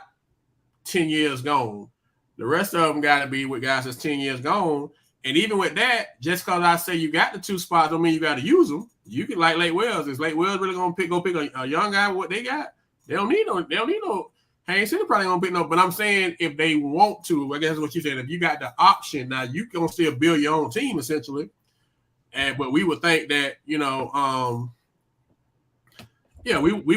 10 years gone. The rest of them got to be with guys that's 10 years gone. And even with that, just because I say you got the 2 spots don't mean you got to use them. You can, like Lake Wells. Is Lake Wells really gonna pick a young guy with what they got? They don't need no Haynes City probably gonna pick no, but I'm saying if they want to, I guess what you said. If you got the option, now you gonna still build your own team essentially. But we would think that we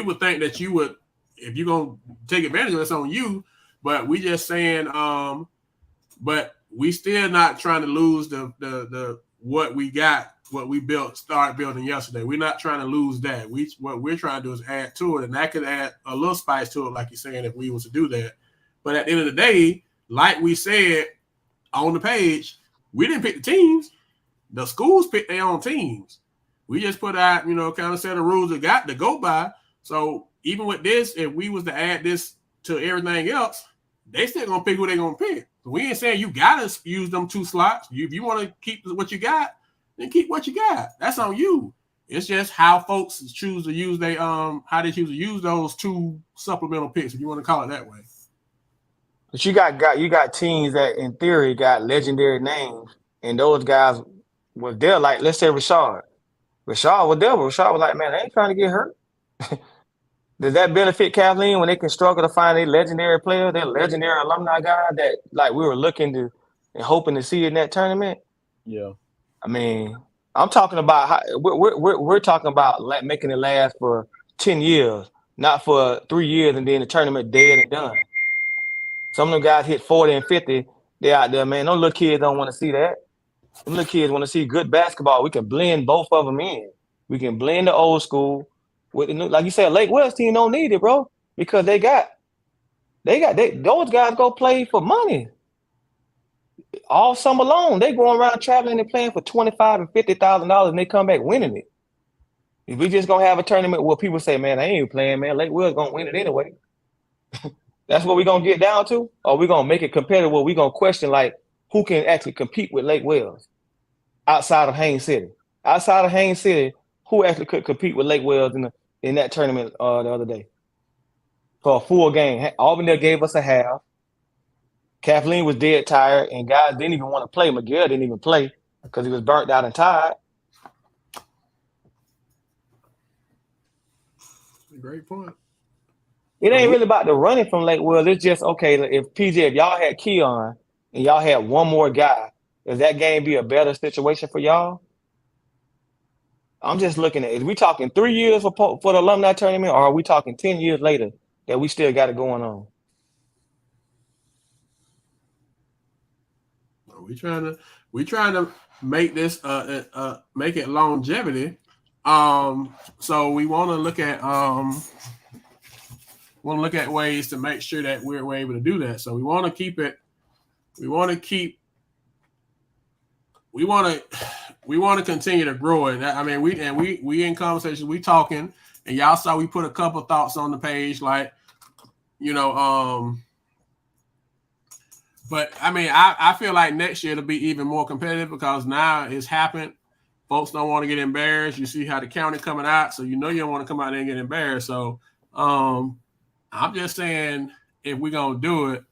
would think that you would, if you're gonna take advantage of this on you. But we just saying, but we still not trying to lose the what we got, what we started building yesterday. We're not trying to lose that. What we're trying to do is add to it, and that could add a little spice to it, like you're saying, if we was to do that. But at the end of the day, like we said on the page, we didn't pick the teams. The schools pick their own teams. We just put out, kind of set of rules that got to go by. So even with this, if we was to add this to everything else, they still gonna pick who they gonna pick. So we ain't saying you gotta use them 2 slots. If you want to keep what you got, then keep what you got. That's on you. It's just how folks choose to use those 2 supplemental picks, if you want to call it that way. But you got teams that in theory got legendary names, and those guys were there. Like, let's say Rashard. Rashard was there, but Rashard was like, man, I ain't trying to get hurt. Does that benefit Kathleen when they can struggle to find a legendary player, their legendary alumni guy that like we were looking to and hoping to see in that tournament? Yeah. I mean, I'm talking about how we're talking about making it last for 10 years, not for 3 years and then the tournament dead and done. Some of them guys hit 40 and 50. They're out there, man. Those little kids don't want to see that. Them little kids want to see good basketball. We can blend both of them in. We can blend the old school with the new. Like you said, Lake West team don't need it, bro, because those guys go play for money all summer long. They going around traveling and playing for $25,000 and $50,000, and they come back winning it. If we just gonna have a tournament where people say, "Man, I ain't even playing, man. Lake West gonna win it anyway." That's what we gonna get down to, or we gonna make it competitive where we gonna question like who can actually compete with Lake Wells outside of Haynes City. Outside of Haynes City, who actually could compete with Lake Wells in that tournament the other day for a full game? Auburn gave us a half. Kathleen was dead tired, and guys didn't even want to play. Miguel didn't even play because he was burnt out and tired. Great point. It ain't really about the running from Lake Wells. It's just, okay, if y'all had Keon and y'all had one more guy, does that game be a better situation for y'all? I'm just looking at it. Is we talking 3 years for the alumni tournament, or are we talking 10 years later that we still got it going on? We trying to make this make it longevity. So we want to look at ways to make sure that we're able to do that. So we want to keep it. We want to continue to grow it. I mean, we in conversations, we talking, and y'all saw we put a couple thoughts on the page, like, but I mean, I feel like next year it'll be even more competitive because now it's happened. Folks don't want to get embarrassed. You see how the county coming out, so you don't want to come out there and get embarrassed. So I'm just saying, if we're gonna do it,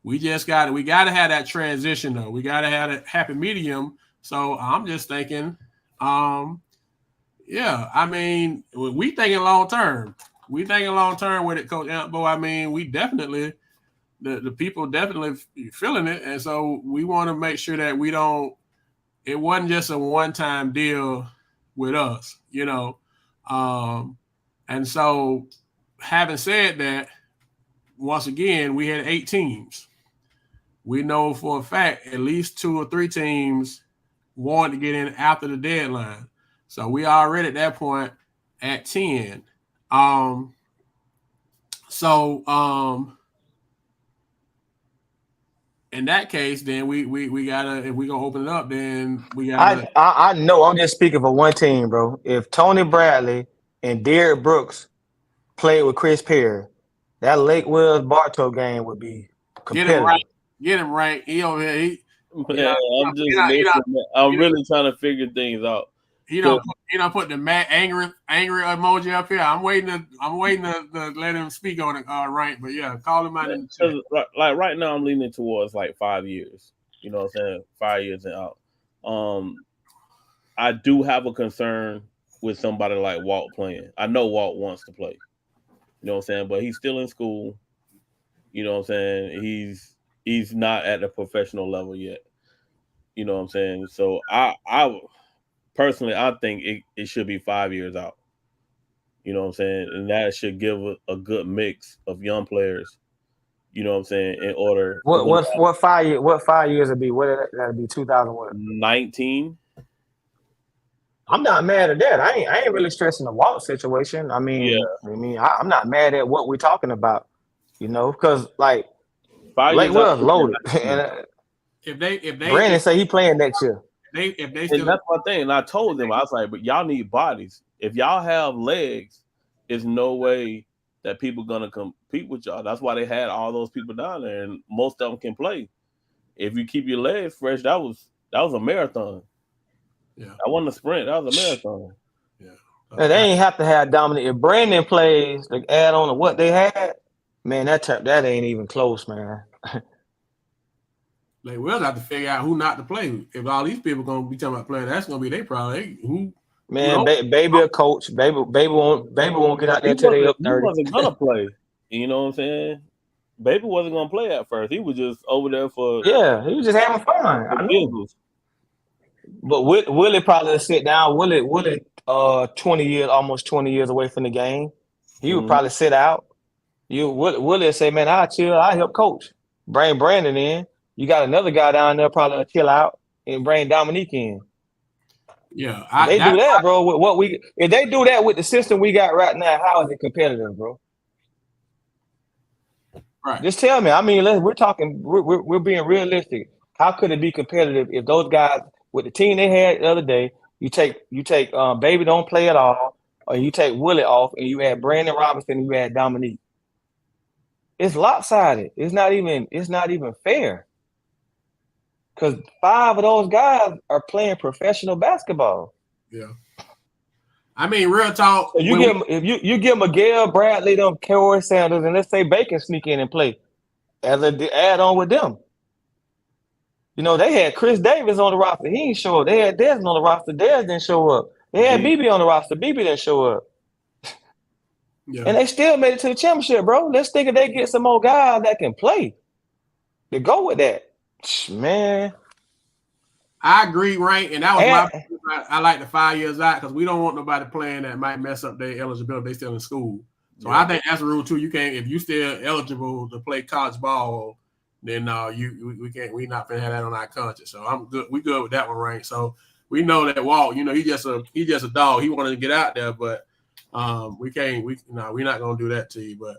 we gotta have that transition though. We gotta have that happy medium. So I'm just thinking, yeah, I mean, we thinking long term. We thinking long term with it, Coach Antbo. I mean, we definitely, the people definitely feeling it, and so we want to make sure that we don't. It wasn't just a one-time deal with us, and so having said that, once again, we had 8 teams. We know for a fact at least 2 or 3 teams wanted to get in after the deadline. So we already at that point at 10. In that case, then we gotta, if we gonna open it up, then we gotta. I know. I'm just speaking for one team, bro. If Tony Bradley and Derrick Brooks played with Chris Perry, that Lake Wells Bartow game would be competitive. Get him right. He over here. I'm really trying to figure things out. He don't put the angry emoji up here. I'm waiting to let him speak on it, right? But yeah, call him out in the chat. Like right now, I'm leaning towards like 5 years. You know what I'm saying? 5 years and out. I do have a concern with somebody like Walt playing. I know Walt wants to play. You know what I'm saying? But he's still in school. You know what I'm saying? He's not at the professional level yet. You know what I'm saying? So I personally I think it should be 5 years out. You know what I'm saying? And that should give a good mix of young players. You know what I'm saying? In order for them to have What 5 years would be? What that'd be 2000 what? 19. I'm not mad at that. I ain't really stressing the Walt situation. Yeah, I'm not mad at what we're talking about. You know, because like 5 Lake years out. Wells loaded, 19. and if Brandon say he playing next year. if they And still that's my thing. And I told them, I was like, but y'all need bodies. If y'all have legs, there's no way that people gonna compete with y'all. That's why they had all those people down there, and most of them can play. If you keep your legs fresh, that was a marathon. yeah That wasn't a sprint. That was a marathon. yeah. And they ain't have to have Dominic. If Brandon plays, like add on to what they had, man, that ain't even close, man. Like we'll have to figure out who not to play. If all these people gonna be talking about playing, that's gonna be their problem. Who? Man, baby a coach. Baby won't get out there till they up 30. He wasn't gonna play. You know what I'm saying? Baby wasn't gonna play at first. He was just over there for He was just having fun. I know. business. But Willie probably sit down. Willie, 20 years, almost 20 years away from the game. He would probably sit out. Willie say, man, I'll chill. I'll help coach. Bring Brandon in. You got another guy down there probably chill out and bring Dominique in. Yeah, They do that, bro. If they do that with the system we got right now, how is it competitive, bro? Right. Just tell me. I mean, we're talking. We're being realistic. How could it be competitive if those guys with the team they had the other day? You take Baby don't play at all, or you take Willie off, and you add Brandon Robinson, and you add Dominique. It's lopsided. It's not even fair. Because 5 of those guys are playing professional basketball. Yeah. I mean, real talk. So if you give Miguel, Bradley, them, Corey Sanders, and let's say Bacon sneak in and play as an add-on with them. You know, they had Chris Davis on the roster. He didn't show up. They had Desmond on the roster. Des didn't show up. They had BB on the roster. BB didn't show up. Yeah. And they still made it to the championship, bro. Let's think if they get some more guys that can play to go with that. Man. I agree, right? And that was I like the 5 years out because we don't want nobody playing that might mess up their eligibility. They still in school. So I think that's a rule too. You can't, if you still eligible to play college ball, then we can't. We not gonna have that on our conscience. So I'm good. We good with that one, right? So we know that Walt, you know, he just a dog. He wanted to get out there, but we can't. We're not gonna do that to you. But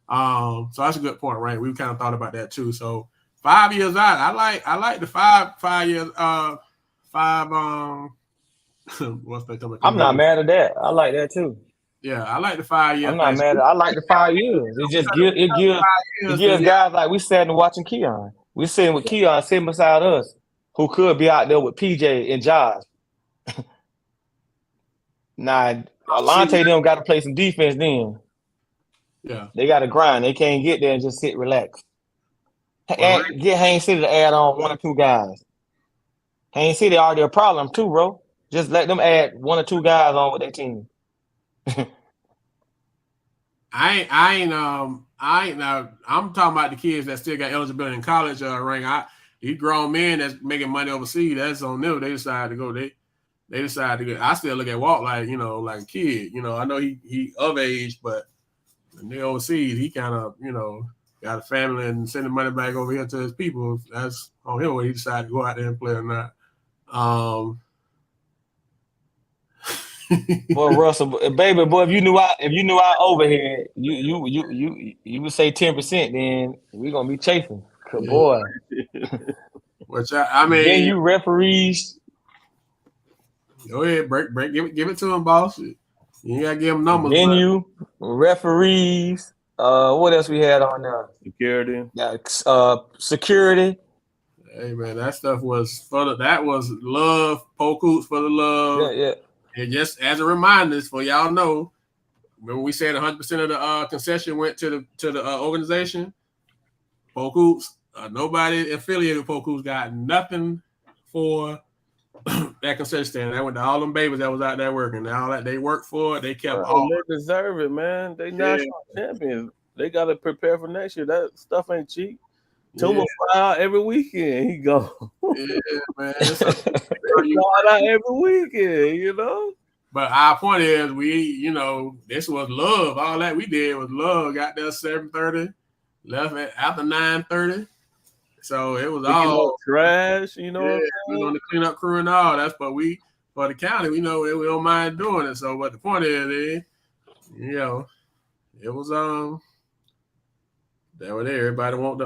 so that's a good point, right? We kind of thought about that too. So 5 years out, I like the 5 years. What's that coming? I'm not mad at that. I like that too. Yeah, I like the 5 years. I'm not mad. I like the 5 years. It gives guys like we sitting and watching Keon. We sitting with Keon sitting beside us, who could be out there with PJ and Josh. Nah, Alante them got to play some defense then. Yeah, they got to grind. They can't get there and just sit relax. Get Haynes City to add on 1 or 2 guys. Haynes City already a problem too, bro. Just let them add 1 or 2 guys on with their team. I'm talking about the kids that still got eligibility in college. These grown men that's making money overseas. That's on them. They decide to go. They decide to go. I still look at Walt like like a kid. I know he of age, but when they overseas, he kind of got a family and sending money back over here to his people. That's on him when he decided to go out there and play or not. Boy, Russell, baby, boy, if you knew I overhead, you would say 10%, then we're gonna be chasing. Boy. Which I mean, then you referees. Go ahead, break, give it to him, boss. You ain't gotta give him numbers. Venue, referees. What else we had on there? Security. Security. Hey man, that stuff was that was love. Polk Hoops for the love. Yeah. And just as a reminder, for y'all know, remember we said 100% of the concession went to the organization. Polk Hoops, nobody affiliated with Polk Hoops got nothing for that that concession stand. That went to all them babies that was out there working. All that they worked for it, they kept all. They deserve it, man. They national champions. They got to prepare for next year. That stuff ain't cheap. Tuma fly out every weekend. He go. Yeah, man. So, fly out every weekend, you know. But our point is, this was love. All that we did was love. Got there 7:30, left after 9:30. So it was all trash, you know. Yeah, we on the cleanup crew and all. That's what we for the county. We know we don't mind doing it. So, but the point is, it was that was there. Everybody want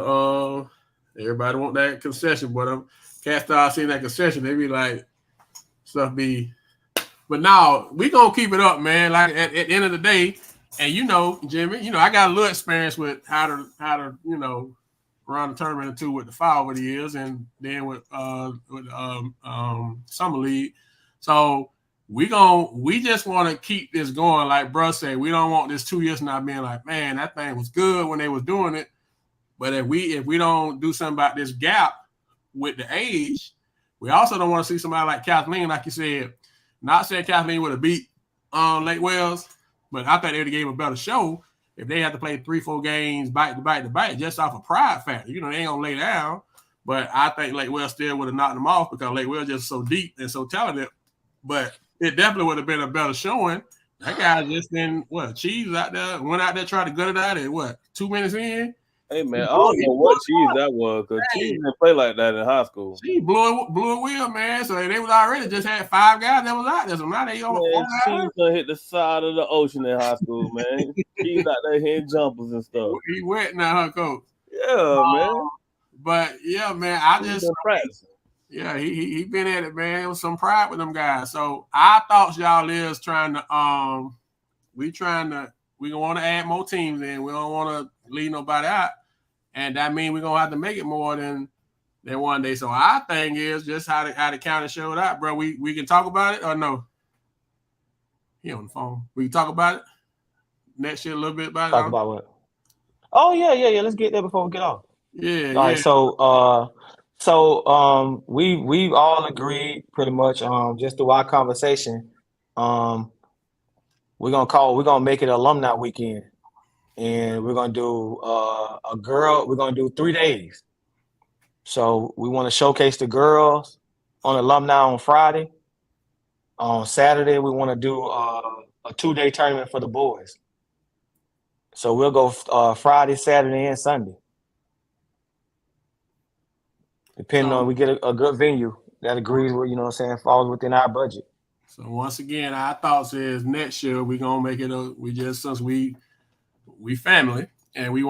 that concession, but cats start seeing that concession, they be like stuff be. But now we gonna keep it up, man. Like at the end of the day, and Jimmy, I got a little experience with how to run a tournament or two with the foul over the years, and then with summer league. So we just want to keep this going. Like Bruh said, we don't want this 2 years now being like, man, that thing was good when they was doing it, but if we don't do something about this gap with the age, we also don't want to see somebody like Kathleen, like you said. Not saying Kathleen would have beat Lake Wells, but I think they would have gave a better show if they had to play 3-4 games back to back just off a pride factor. They ain't gonna lay down. But I think Lake Wells still would have knocked them off because Lake Wells just so deep and so talented. But it definitely would have been a better showing. That guy just Cheese out there, went out there, tried to gut it out at 2 minutes in. Hey man, I don't know what Cheese that was, because Cheese didn't play like that in high school. She blew a wheel, man. So they was already just had 5 guys that was out there. So now they on Cheese done hit the side of the ocean in high school, man. Cheese out there hitting jumpers and stuff. He wet now, huh, coach? Yeah, man. But yeah, man, I just practicing. Yeah, he been at it, man. It was some pride with them guys. So our thoughts, y'all, is trying to we gonna want to add more teams in. We don't want to leave nobody out. And that means we're gonna have to make it more than one day. So our thing is just how the county showed up, bro. We can talk about it or no? He on the phone. We can talk about it next year a little bit about it. Talk about what? Oh yeah. Let's get there before we get off. Yeah. All right. So we all agreed pretty much just through our conversation. We're gonna make it alumni weekend. And we're gonna do we're gonna do 3 days. So we want to showcase the girls on alumni on Friday. On Saturday, we want to do a 2-day tournament for the boys. So we'll go Friday, Saturday, and Sunday. Depending on we get a good venue that agrees with, falls within our budget. So once again, our thoughts is next year we're gonna make it since we family, and we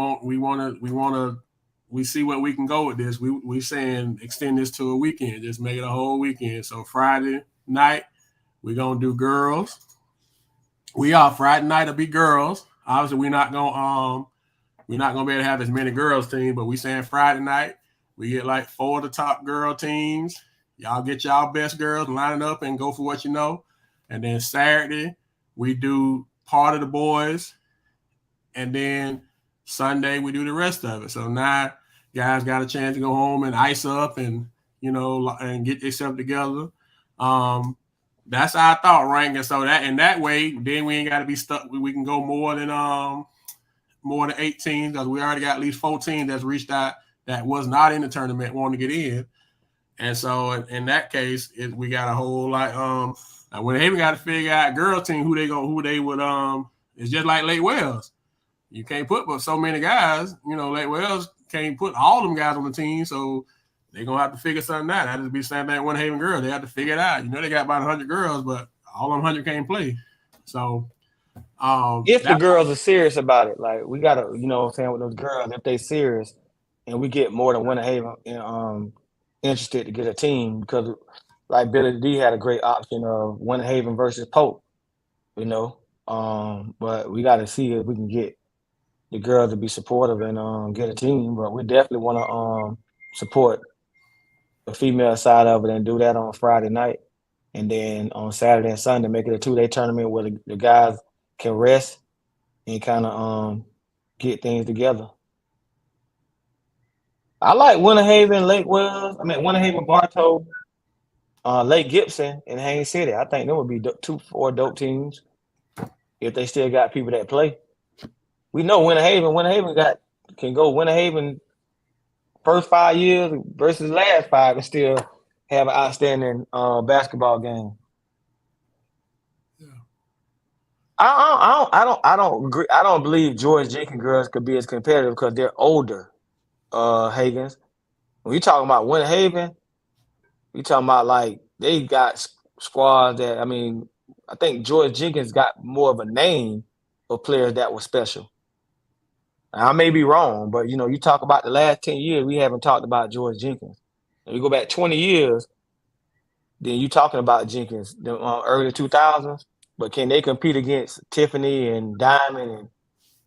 see what we can go with this. We saying extend this to a weekend, just make it a whole weekend. So Friday night we're gonna do girls. Friday night will be girls. Obviously, we're not gonna be able to have as many girls teams, but we saying Friday night we get like 4 of the top girl teams. Y'all get y'all best girls, line it up and go for what you know. And then Saturday we do part of the boys. And then Sunday we do the rest of it. So now guys got a chance to go home and ice up and and get themselves together. That's our thought ranking. So that way, then we ain't got to be stuck. We can go more than 18 because we already got at least 14 that's reached out that was not in the tournament wanting to get in. And so in that case, we got a whole lot. When they even got to figure out girl team who they would it's just like Lake Wells. You can't put but so many guys. Lake Wells can't put all them guys on the team, so they're going to have to figure something out. That'll be the same thing with Haven girls. They have to figure it out. They got about 100 girls, but all them 100 can't play. So if the girls are serious about it, like we got to, with those girls, if they serious and we get more than Winter Haven interested to get a team, because like Billy D had a great option of Winter Haven versus Polk, but we got to see if we can get the girls to be supportive and get a team. But we definitely want to support the female side of it and do that on Friday night. And then on Saturday and Sunday, make it a 2-day tournament where the guys can rest and kind of get things together. I like Winter Haven, Winter Haven, Bartow. Lake Gibson and Haines City. I think them would be 4 dope teams if they still got people that play. We know Winter Haven can go Winter Haven first 5 years versus last 5 and still have an outstanding basketball game. Yeah. I don't agree. I don't believe George Jenkins girls could be as competitive because they're older. Havens. When you talking about Winter Haven, you talking about like they got squads that I think George Jenkins got more of a name of players that were special. I may be wrong, but you talk about the last 10 years, we haven't talked about George Jenkins. If you go back 20 years, then you talking about Jenkins, the early 2000s. But can they compete against Tiffany and Diamond and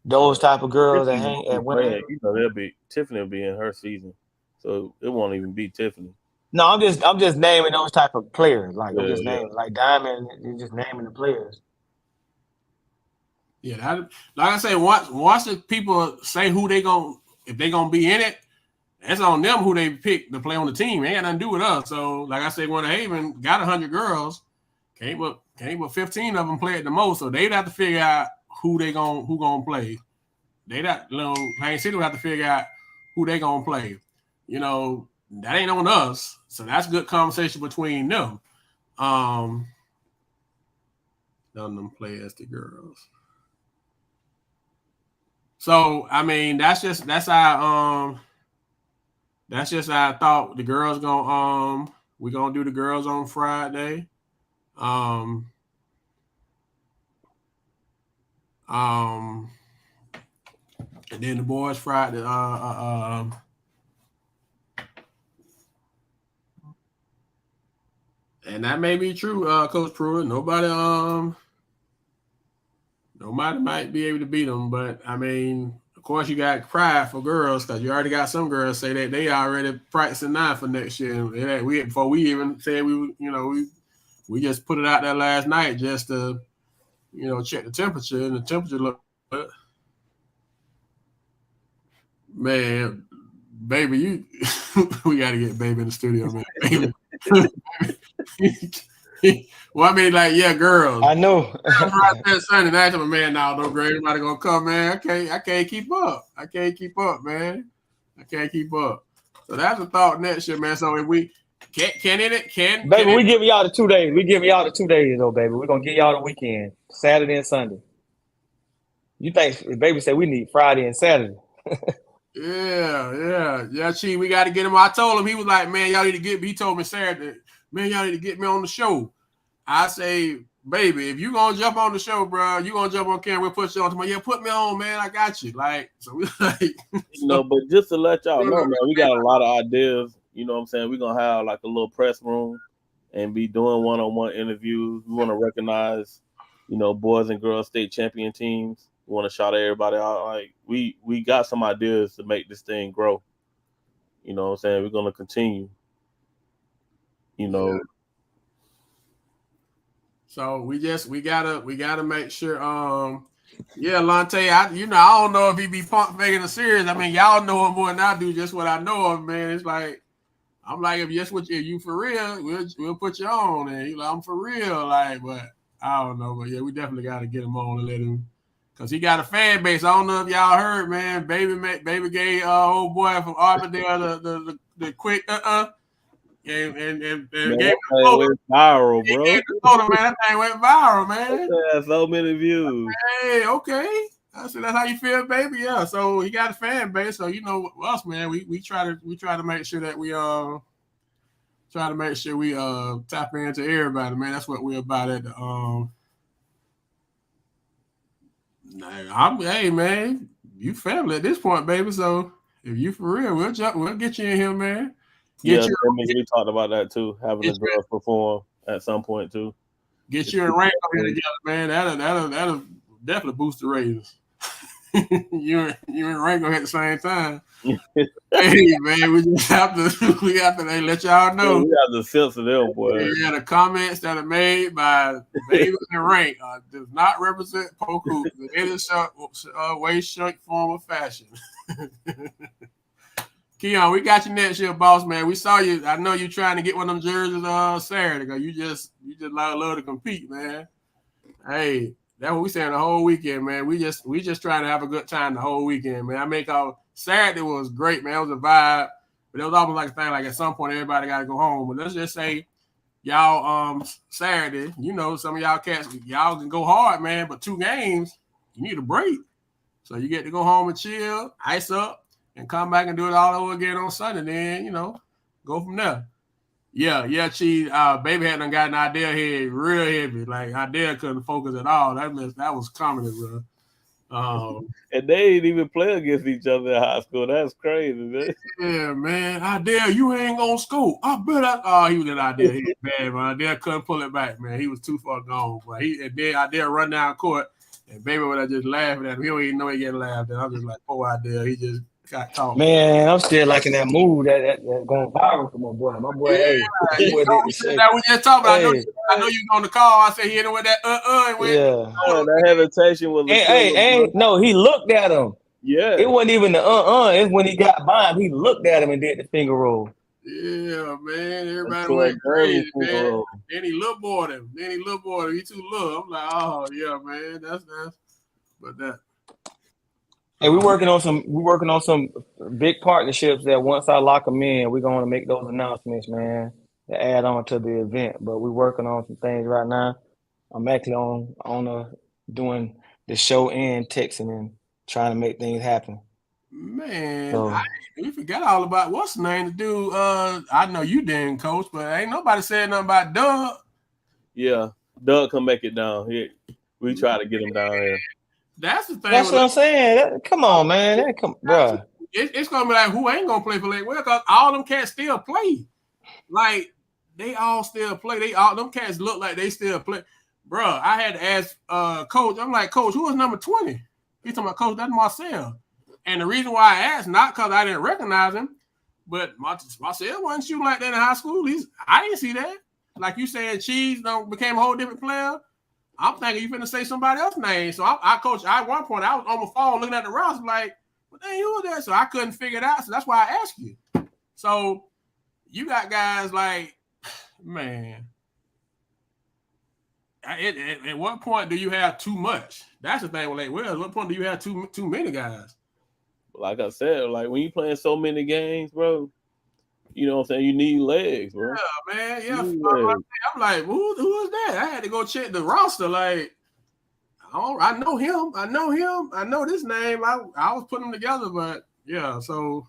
those type of girls that hang at Winter Haven? Tiffany will be in her season, so it won't even be Tiffany. No, I'm just naming those type of players. Like I'm just naming like Diamond. You're just naming the players. Yeah, like I say, once the people say if they gonna be in it, that's on them who they pick to play on the team. It ain't got nothing to do with us. So, like I said, Winter Haven got 100 girls, can't but 15 of them play at the most. So they'd have to figure out who gonna play. Haines City would have to figure out who they gonna play. That ain't on us. So that's good conversation between them. None of them play as the girls. So that's just our thought. The girls we're gonna do the girls on Friday. And then the boys Friday. And that may be true, Coach Pruitt. Nobody might be able to beat them, but of course, you got pride for girls because you already got some girls say that they already practicing now for next year. Before we even said we just put it out there last night just to check the temperature, and the temperature looked good. Man, baby, we got to get baby in the studio, man. Baby. Well, girls. I know. Right there Sunday night, I'm man, no great. Everybody gonna come, man. I can't keep up. I can't keep up, man. I can't keep up. So that's a thought next year, man. So if we baby, we giving y'all the 2 days. We giving y'all the 2 days, though, baby. We're gonna give y'all the weekend, Saturday and Sunday. You think baby said we need Friday and Saturday? Yeah. Chief, we got to get him. I told him, he was like, man, y'all need to get me. He told me Saturday, man, y'all need to get me on the show. I say, baby, if you gonna jump on the show, bro, you gonna jump on camera, we'll put you on tomorrow. Yeah, put me on, man. I got you. So we but just to let y'all know, man, we got a lot of ideas. You know what I'm saying? We're gonna have like a little press room and be doing one-on-one interviews. We want to recognize, boys and girls state champion teams. We want to shout everybody out. Like we got some ideas to make this thing grow. You know what I'm saying? We're gonna continue. Yeah. So we gotta make sure. Lante, I don't know if he be pump faking the series. Y'all know him more than I do. Just what I know of, man. It's like I'm like, if you for real, we'll put you on. And he's like, I'm for real, but I don't know. But yeah, we definitely got to get him on and let him, because he got a fan base. I don't know if y'all heard, man. Baby gave old boy from Armadale the quick and gave him went viral, bro. Man, that thing went viral, man. Had so many views. Hey, okay. I said, that's how you feel, baby. Yeah. So he got a fan base. So us, man, we try to make sure that we tap into everybody, man. That's what we're about at the hey, man, you family at this point, baby. So if you for real, we'll get you in here, man. We talked about that too, having the girls perform at some point too. Get you and Rank over here together, man. That'll definitely boost the ratings. you and Rank gonna at the same time. Hey, man, we have to let y'all know. We have to censor them, boy. Yeah, the comments that are made by Baby and Rank does not represent Polk Hoops in any way, shape, form, or fashion. Keon, we got you next year, boss man. We saw you. I know you trying to get one of them jerseys Saturday. Cause you just love to compete, man. Hey, that's what we saying the whole weekend, man. We just trying to have a good time the whole weekend, man. I make Saturday was great, man. It was a vibe, but it was almost like a thing. Like at some point, everybody got to go home. But let's just say, y'all, Saturday, some of y'all cats, y'all can go hard, man. But 2 games, you need a break, so you get to go home and chill, ice up, and come back and do it all over again on Sunday. Then go from there. Yeah, Cheese. Baby had done got an idea head real heavy. Like idea couldn't focus at all. That was comedy, bro. And they didn't even play against each other in high school. That's crazy, man. Yeah, man. Idea, you ain't gonna score. I bet he was an idea head bad, man. Idea couldn't pull it back, man. He was too far gone. But idea run down court, and Baby was just laughing at him. He don't even know he getting laughed at. I'm just like, poor idea. He just got talked. Man, I'm still liking that move that going viral for my boy. My boy, yeah, hey. we just talking about. Hey. I know you on the call. I said he hit him with that and went. Yeah, that hesitation was. No, he looked at him. Yeah, it wasn't even the It's when he got by him. He looked at him and did the finger roll. Yeah, man. Everybody went crazy, man. Then he little boyed him. He too little. I'm like, oh yeah, man. That's. But that. Hey, we're working on some big partnerships that once I lock them in, we're going to make those announcements, man, to add on to the event. But we're working on some things right now. I'm actually on doing the show and texting and trying to make things happen. Man, we forgot all about what's the name to do. I know you didn't, Coach, but ain't nobody said nothing about Doug. Yeah, Doug can make it down here. We try to get him down here. That's the thing. That's what I'm saying. Come on, man. Bro. It's gonna be like who ain't gonna play for Lake Well, because all them cats still play. Like they all still play. Them cats look like they still play. Bro, I had to ask Coach. I'm like, Coach, who is number 20? He's talking about, Coach, that's Marcel. And the reason why I asked, not because I didn't recognize him, but Marcel wasn't shooting like that in high school. I didn't see that. Like you said, Cheese became a whole different player. I'm thinking you finna say somebody else's name. So I coach. At one point, I was on my phone looking at the roster, like, what the hell was that? So I couldn't figure it out. So that's why I asked you. So you got guys like, man. At what point do you have too much? That's the thing with Lake Wells. At what point do you have too many guys? Like I said, like when you playing so many games, bro, you know what I'm saying? You need legs, bro. Yeah, man. Yeah. I'm like, who is that? I had to go check the roster. Like, I know him. I know this name. I was putting them together, but yeah. So,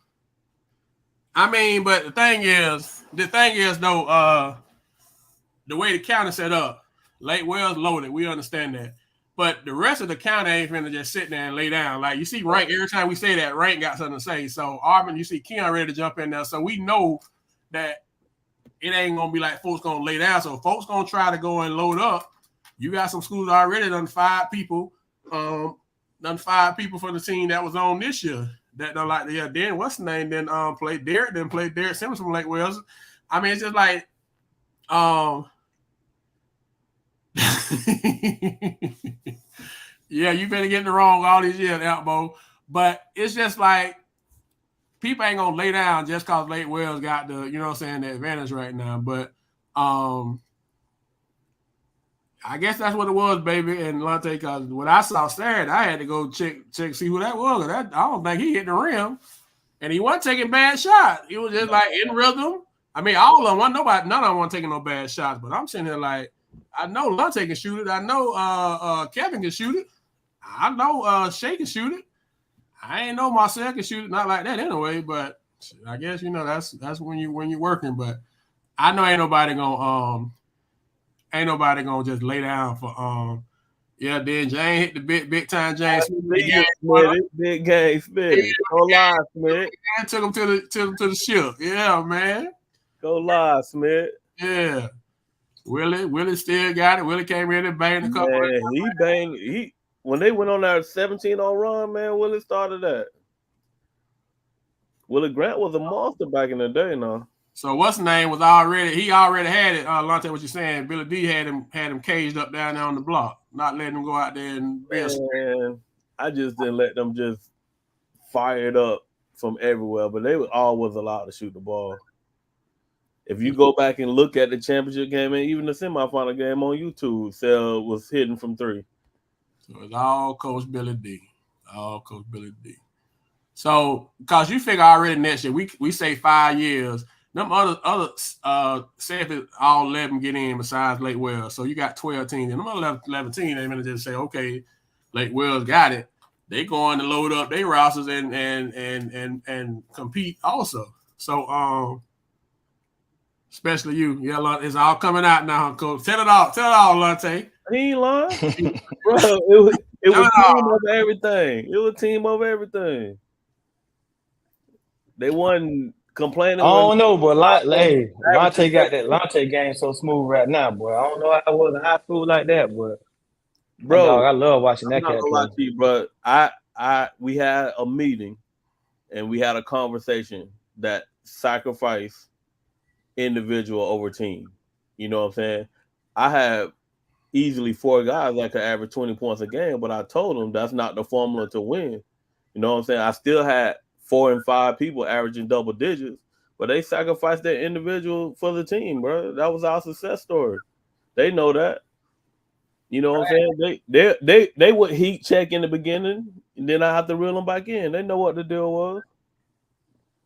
I mean, but the thing is though, the way the county set up, Lake Wells loaded. We understand that. But the rest of the county ain't finna just sit there and lay down. Like, you see Rank, every time we say that, Rank got something to say. So, Arvin, you see Keon ready to jump in there. So, we know that it ain't going to be like folks going to lay down. So, folks going to try to go and load up. You got some schools already done 5 people. Done 5 people for the team that was on this year. That done like, yeah, then what's the name? Then played Derek Simmons from Lake Wells. I mean, it's just like, yeah, you better get it wrong all these years, Elbow. But it's just like people ain't gonna lay down just cause Lake Wells got the, you know what I'm saying, the advantage right now. But I guess that's what it was, baby. And Lante, because when I saw Saturday, I had to go check see who that was. I don't think he hit the rim, and he wasn't taking bad shots. He was just like in rhythm. I mean, all of them, none of them weren't taking no bad shots. But I'm sitting there like, I know Lante can shoot it. I know Kevin can shoot it. I know Shay can shoot it. I ain't know Marcel can shoot it. Not like that anyway. But I guess that's when you're working. But I know ain't nobody gonna just lay down for yeah. Then Jane hit the big time. Jane big game, Smith. Go live, Smith. And took him to the ship. Yeah, man. Go live, Smith. Yeah. Willie still got it. Willie came in and banged a couple. Man, he banged. When they went on that 17-0 run, man, Willie started that. Willie Grant was a monster back in the day, now. So what's the name was already had it. Lante, what you're saying? Billy D had him caged up down there on the block, not letting him go out there and man, I just didn't let them just fire it up from everywhere, but they were always allowed to shoot the ball. If you go back and look at the championship game and even the semifinal game on YouTube, Sell was hitting from 3. So it's all Coach Billy D. All Coach Billy D. So, because you figure already next year, we say 5 years. Them other say if it all 11 get in besides Lake Wells. So you got 12 teams. And them other 11 teams, they're going to just say, okay, Lake Wells got it. They going to load up their rosters and compete also. So, especially you. Yeah, it's all coming out now, Coach. Tell it all, Lante. He ain't lying. Bro, it was team over everything. It was team over everything. They wasn't complaining. I don't know, but Lante got that Lante game so smooth right now, boy. I don't know how I was in high school like that, but bro, dog, I love watching that cat play. Lie to you, bro. We had a meeting and we had a conversation that sacrificed individual over team. You know what I'm saying? I had easily 4 guys that could average 20 points a game, but I told them that's not the formula to win. You know what I'm saying? I still had 4 and 5 people averaging double digits, but they sacrificed their individual for the team, bro. That was our success story. They know that. You know what I'm saying? They would heat check in the beginning, and then I have to reel them back in. They know what the deal was.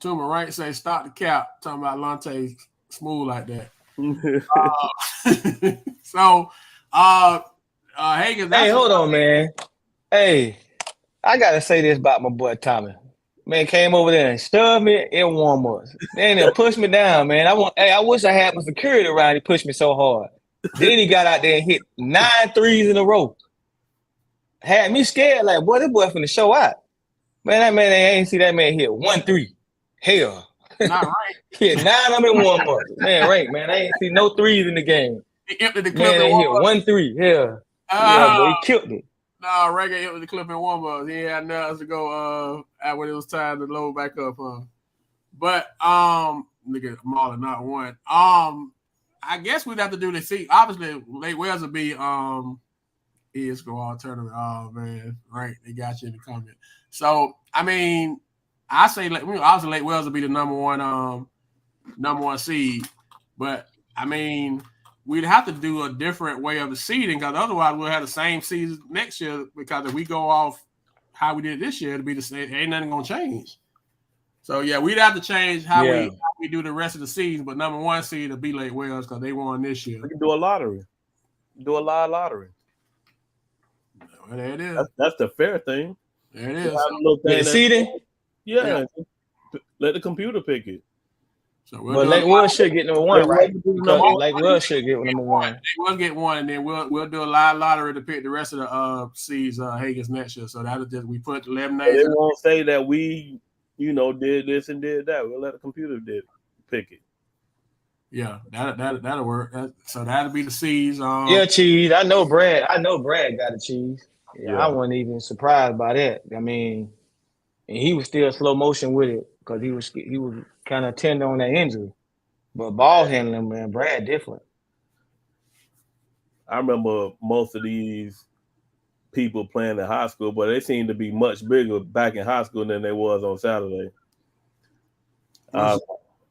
Tuma Wright say stop the cap. Talking about Lante smooth like that. Hagen. Hey, hold on, man. Hey, I gotta say this about my boy Tommy. Man, came over there and shoved me in warm-ups. Then they pushed me down, man. I wish I had my security around. He pushed me so hard. Then he got out there and hit 9 threes in a row. Had me scared, like, boy, this boy finna show out. Man, I ain't see that man hit 1 3. Hell. Not right. Hit 9 of them in warm-ups. Man, right, man. I ain't see no threes in the game. He emptied the clip. Man, they hit 1 3. Hell. Yeah, boy, he killed it. Nah, Reggae hit with the clip in warm-ups. He had nothing else to go when it was time to load back up. But nigga, Marlon not one. I guess we'd have to do the seat. Obviously, Lake Wells will be ESCO tournament. Oh man, right? They got you in the comment. So I mean, I say obviously Lake Wells will be the number one seed, but I mean, we'd have to do a different way of the seeding because otherwise we'll have the same season next year. Because if we go off how we did this year, it'll be the same. Ain't nothing gonna change. So yeah, we'd have to change how we do the rest of the season. But number one seed will be Lake Wells because they won this year. We can do a lottery. Do a live lottery. Well, there it is. That's the fair thing. There it is. The seeding? Yeah. Let the computer pick it. So but Lake Wells should get number 1, right? Lake Wells should get number 1. They will get 1, and then we'll do a live lottery to pick the rest of the seeds Hagen's next year. So that'll just we put 11 names. They won't say that we, did this and did that. We'll let the computer pick it. Yeah, that'll work. So that'll be the seeds. Yeah, cheese. I know Brad got a cheese. Yeah, I wasn't even surprised by that. I mean, and he was still slow motion with it because he was kind of tender on that injury. But ball handling, man, Brad different. I remember most of these people playing in high school, but they seem to be much bigger back in high school than they was on Saturday.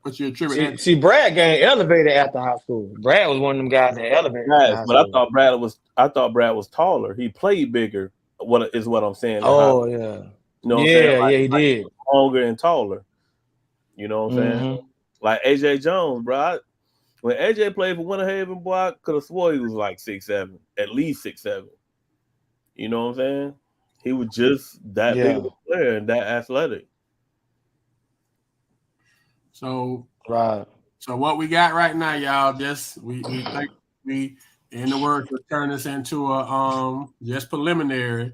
What's your attribute? See, Brad gained elevated after high school. Brad was one of them guys that elevated. Yes, but I thought Brad was taller. He played bigger. What I'm saying? Oh yeah. You know what I'm saying? He did. Longer and taller. You know what I'm saying? Like AJ Jones, bro. When AJ played for Winter Haven, boy, I could have swore he was like 6'7", at least 6'7". You know what I'm saying? He was just that big of a player and that athletic. So right. So what we got right now, y'all, just we think we in the works to turn this into a just preliminary.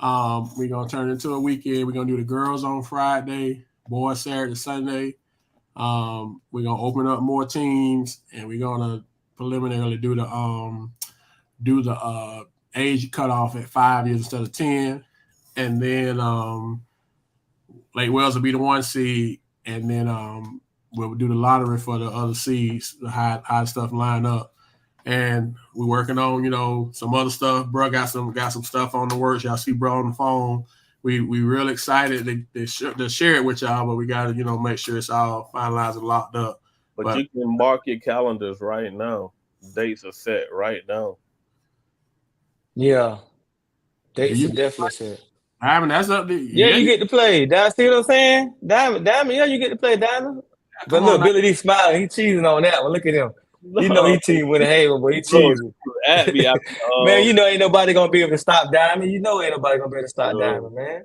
We're gonna turn it into a weekend. We're gonna do the girls on Friday, boys Saturday, Sunday. We're gonna open up more teams, and we're gonna preliminarily do the age cutoff at 5 years instead of 10, and then Lake Wells will be the 1 seed, and then we'll do the lottery for the other seeds, the high stuff line up. And we're working on, some other stuff. Bro got some stuff on the works. Y'all see bro on the phone we real excited to share it with y'all, but we got to make sure it's all finalized and locked up. But you can mark your calendars right now. Dates are set right now. Yeah. Dates are definitely set. Diamond, that's up to you get to play. See what I'm saying? Diamond, you get to play Diamond. But look, Billy D smiling. He cheesing on that one. Look at him. You know he team with a Haver, but he cheesing. At me, man, ain't nobody gonna be able to stop Diamond. Ain't nobody gonna be able to stop Diamond, man.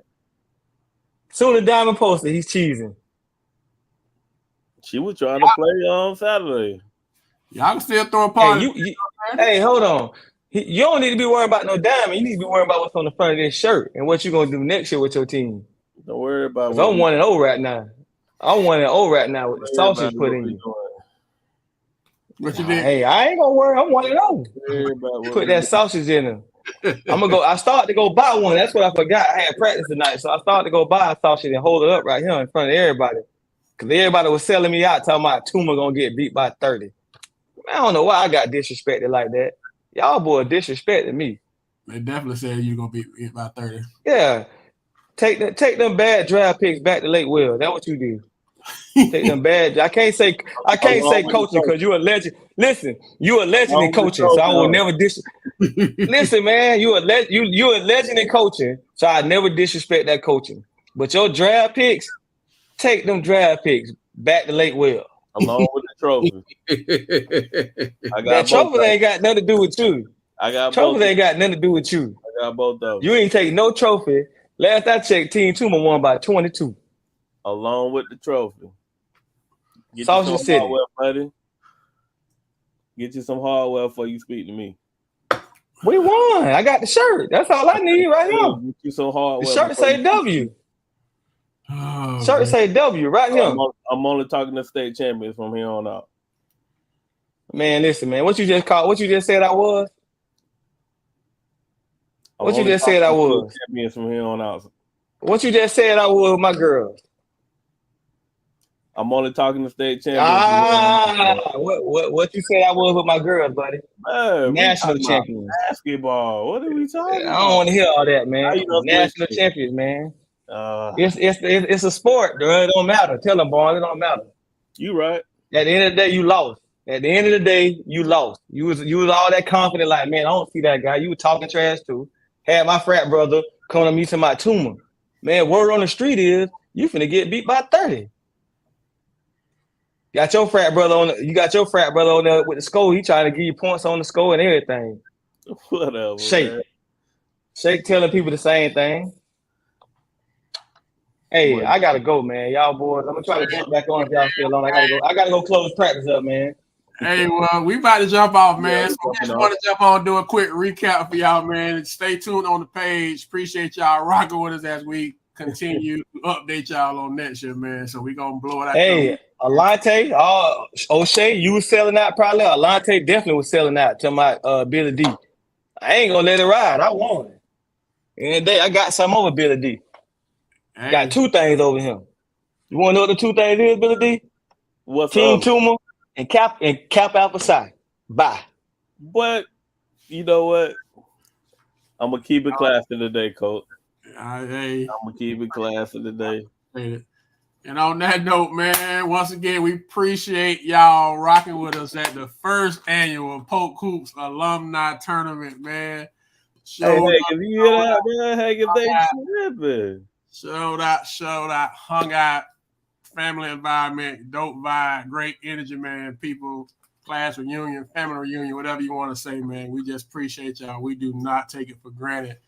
Soon as Diamond posted, he's cheesing. She was trying to play on Saturday. Y'all can still throw a party. Hey, hold on. You don't need to be worrying about no Diamond. You need to be worrying about what's on the front of this shirt and what you're gonna do next year with your team. Don't worry about. I'm 1-0 right now. I'm 1-0 right now with the sausage put in. What you did? Hey, I ain't gonna worry. I'm 1-0. Put that sausage in them. I'm gonna go. I started to go buy one. That's what I forgot. I had practice tonight, so I started to go buy a sausage and hold it up right here in front of everybody. Cause everybody was selling me out, talking about Tuma gonna get beat by 30. I don't know why I got disrespected like that. Y'all boy disrespected me. They definitely said you gonna be beat by 30. Yeah, take them bad draft picks back to Lake Will. That's what you did. Take them bad. I can't say coaching because you're a legend. Listen, you're a legend in coaching, so I will never Listen, man, you're a legend in coaching, so I never disrespect that coaching. But your draft picks, take them draft picks back to Lake Will. Along with the trophy. That trophy ain't got nothing to do with you. Trophy ain't got nothing to do with you. I got both of them. You ain't taking no trophy. Last I checked, Team Tuma won by 22. Along with the trophy. Get Sausage you some City. hardware, buddy. Get you some hardware before you speak to me. We won. I got the shirt. That's all I need right now. Get you some hardware. The shirt say W. Shirt say W right here. I'm only talking to state champions from here on out. Man, listen, man. What you just said I was? What you just said I was? Champions from here on out. What you just said I was with my girls? I'm only talking to state champions. What you said I was with my girls, buddy? Man, national champions. Basketball. What are we talking about? I don't want to hear all that, man. National champions, man. It's a sport, bro. It don't matter. Tell them, boy, it don't matter. You right. At the end of the day, you lost. At the end of the day, you lost. You was all that confident, like, man, I don't see that guy. You were talking trash too. Had my frat brother come to me to my Tuma. Man, word on the street is you finna get beat by 30. You got your frat brother on there with the score. He trying to give you points on the score and everything. Whatever. Shake telling people the same thing. Hey, I gotta go, man. Y'all boys, I'm gonna try to jump back on if y'all still on. I gotta go close practice up, man. Hey, well, we about to jump off, man. So we just want to jump on and do a quick recap for y'all, man. Stay tuned on the page. Appreciate y'all rocking with us as we continue to update y'all on next year, man. So we gonna blow it out. Hey, Alante, O'Shea, you was selling out probably. Alante definitely was selling out to my Billy D. I ain't gonna let it ride. I won. And I got something over Billy D. Hey. Got two things over him. You want to know what the two things is, Billy D? What's Team Tuma and Cap Alpha Psi. Bye. But you know what? I'm gonna keep it classy today, Coach. I'm gonna keep it classy today. And on that note, man, once again, we appreciate y'all rocking with us at the first annual Polk Hoops Alumni Tournament, man. Showed out, hung out, family environment, dope vibe, great energy, man. People, class reunion, family reunion, whatever you want to say, man. We just appreciate y'all. We do not take it for granted.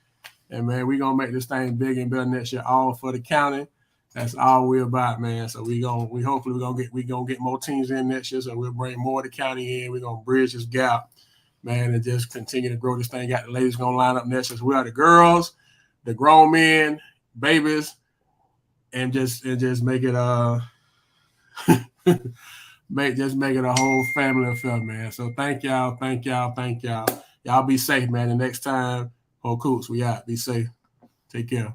And, man, we're going to make this thing big and better next year, all for the county. That's all we're about, man. So hopefully we're gonna get more teams in next year. So we'll bring more of the county in. We're gonna bridge this gap, man, and just continue to grow this thing. Got the ladies gonna line up next year as well. The girls, the grown men, babies, and just make it make it a whole family affair, man. So thank y'all. Y'all be safe, man. The next time, Polk Hoops, we out. Be safe. Take care.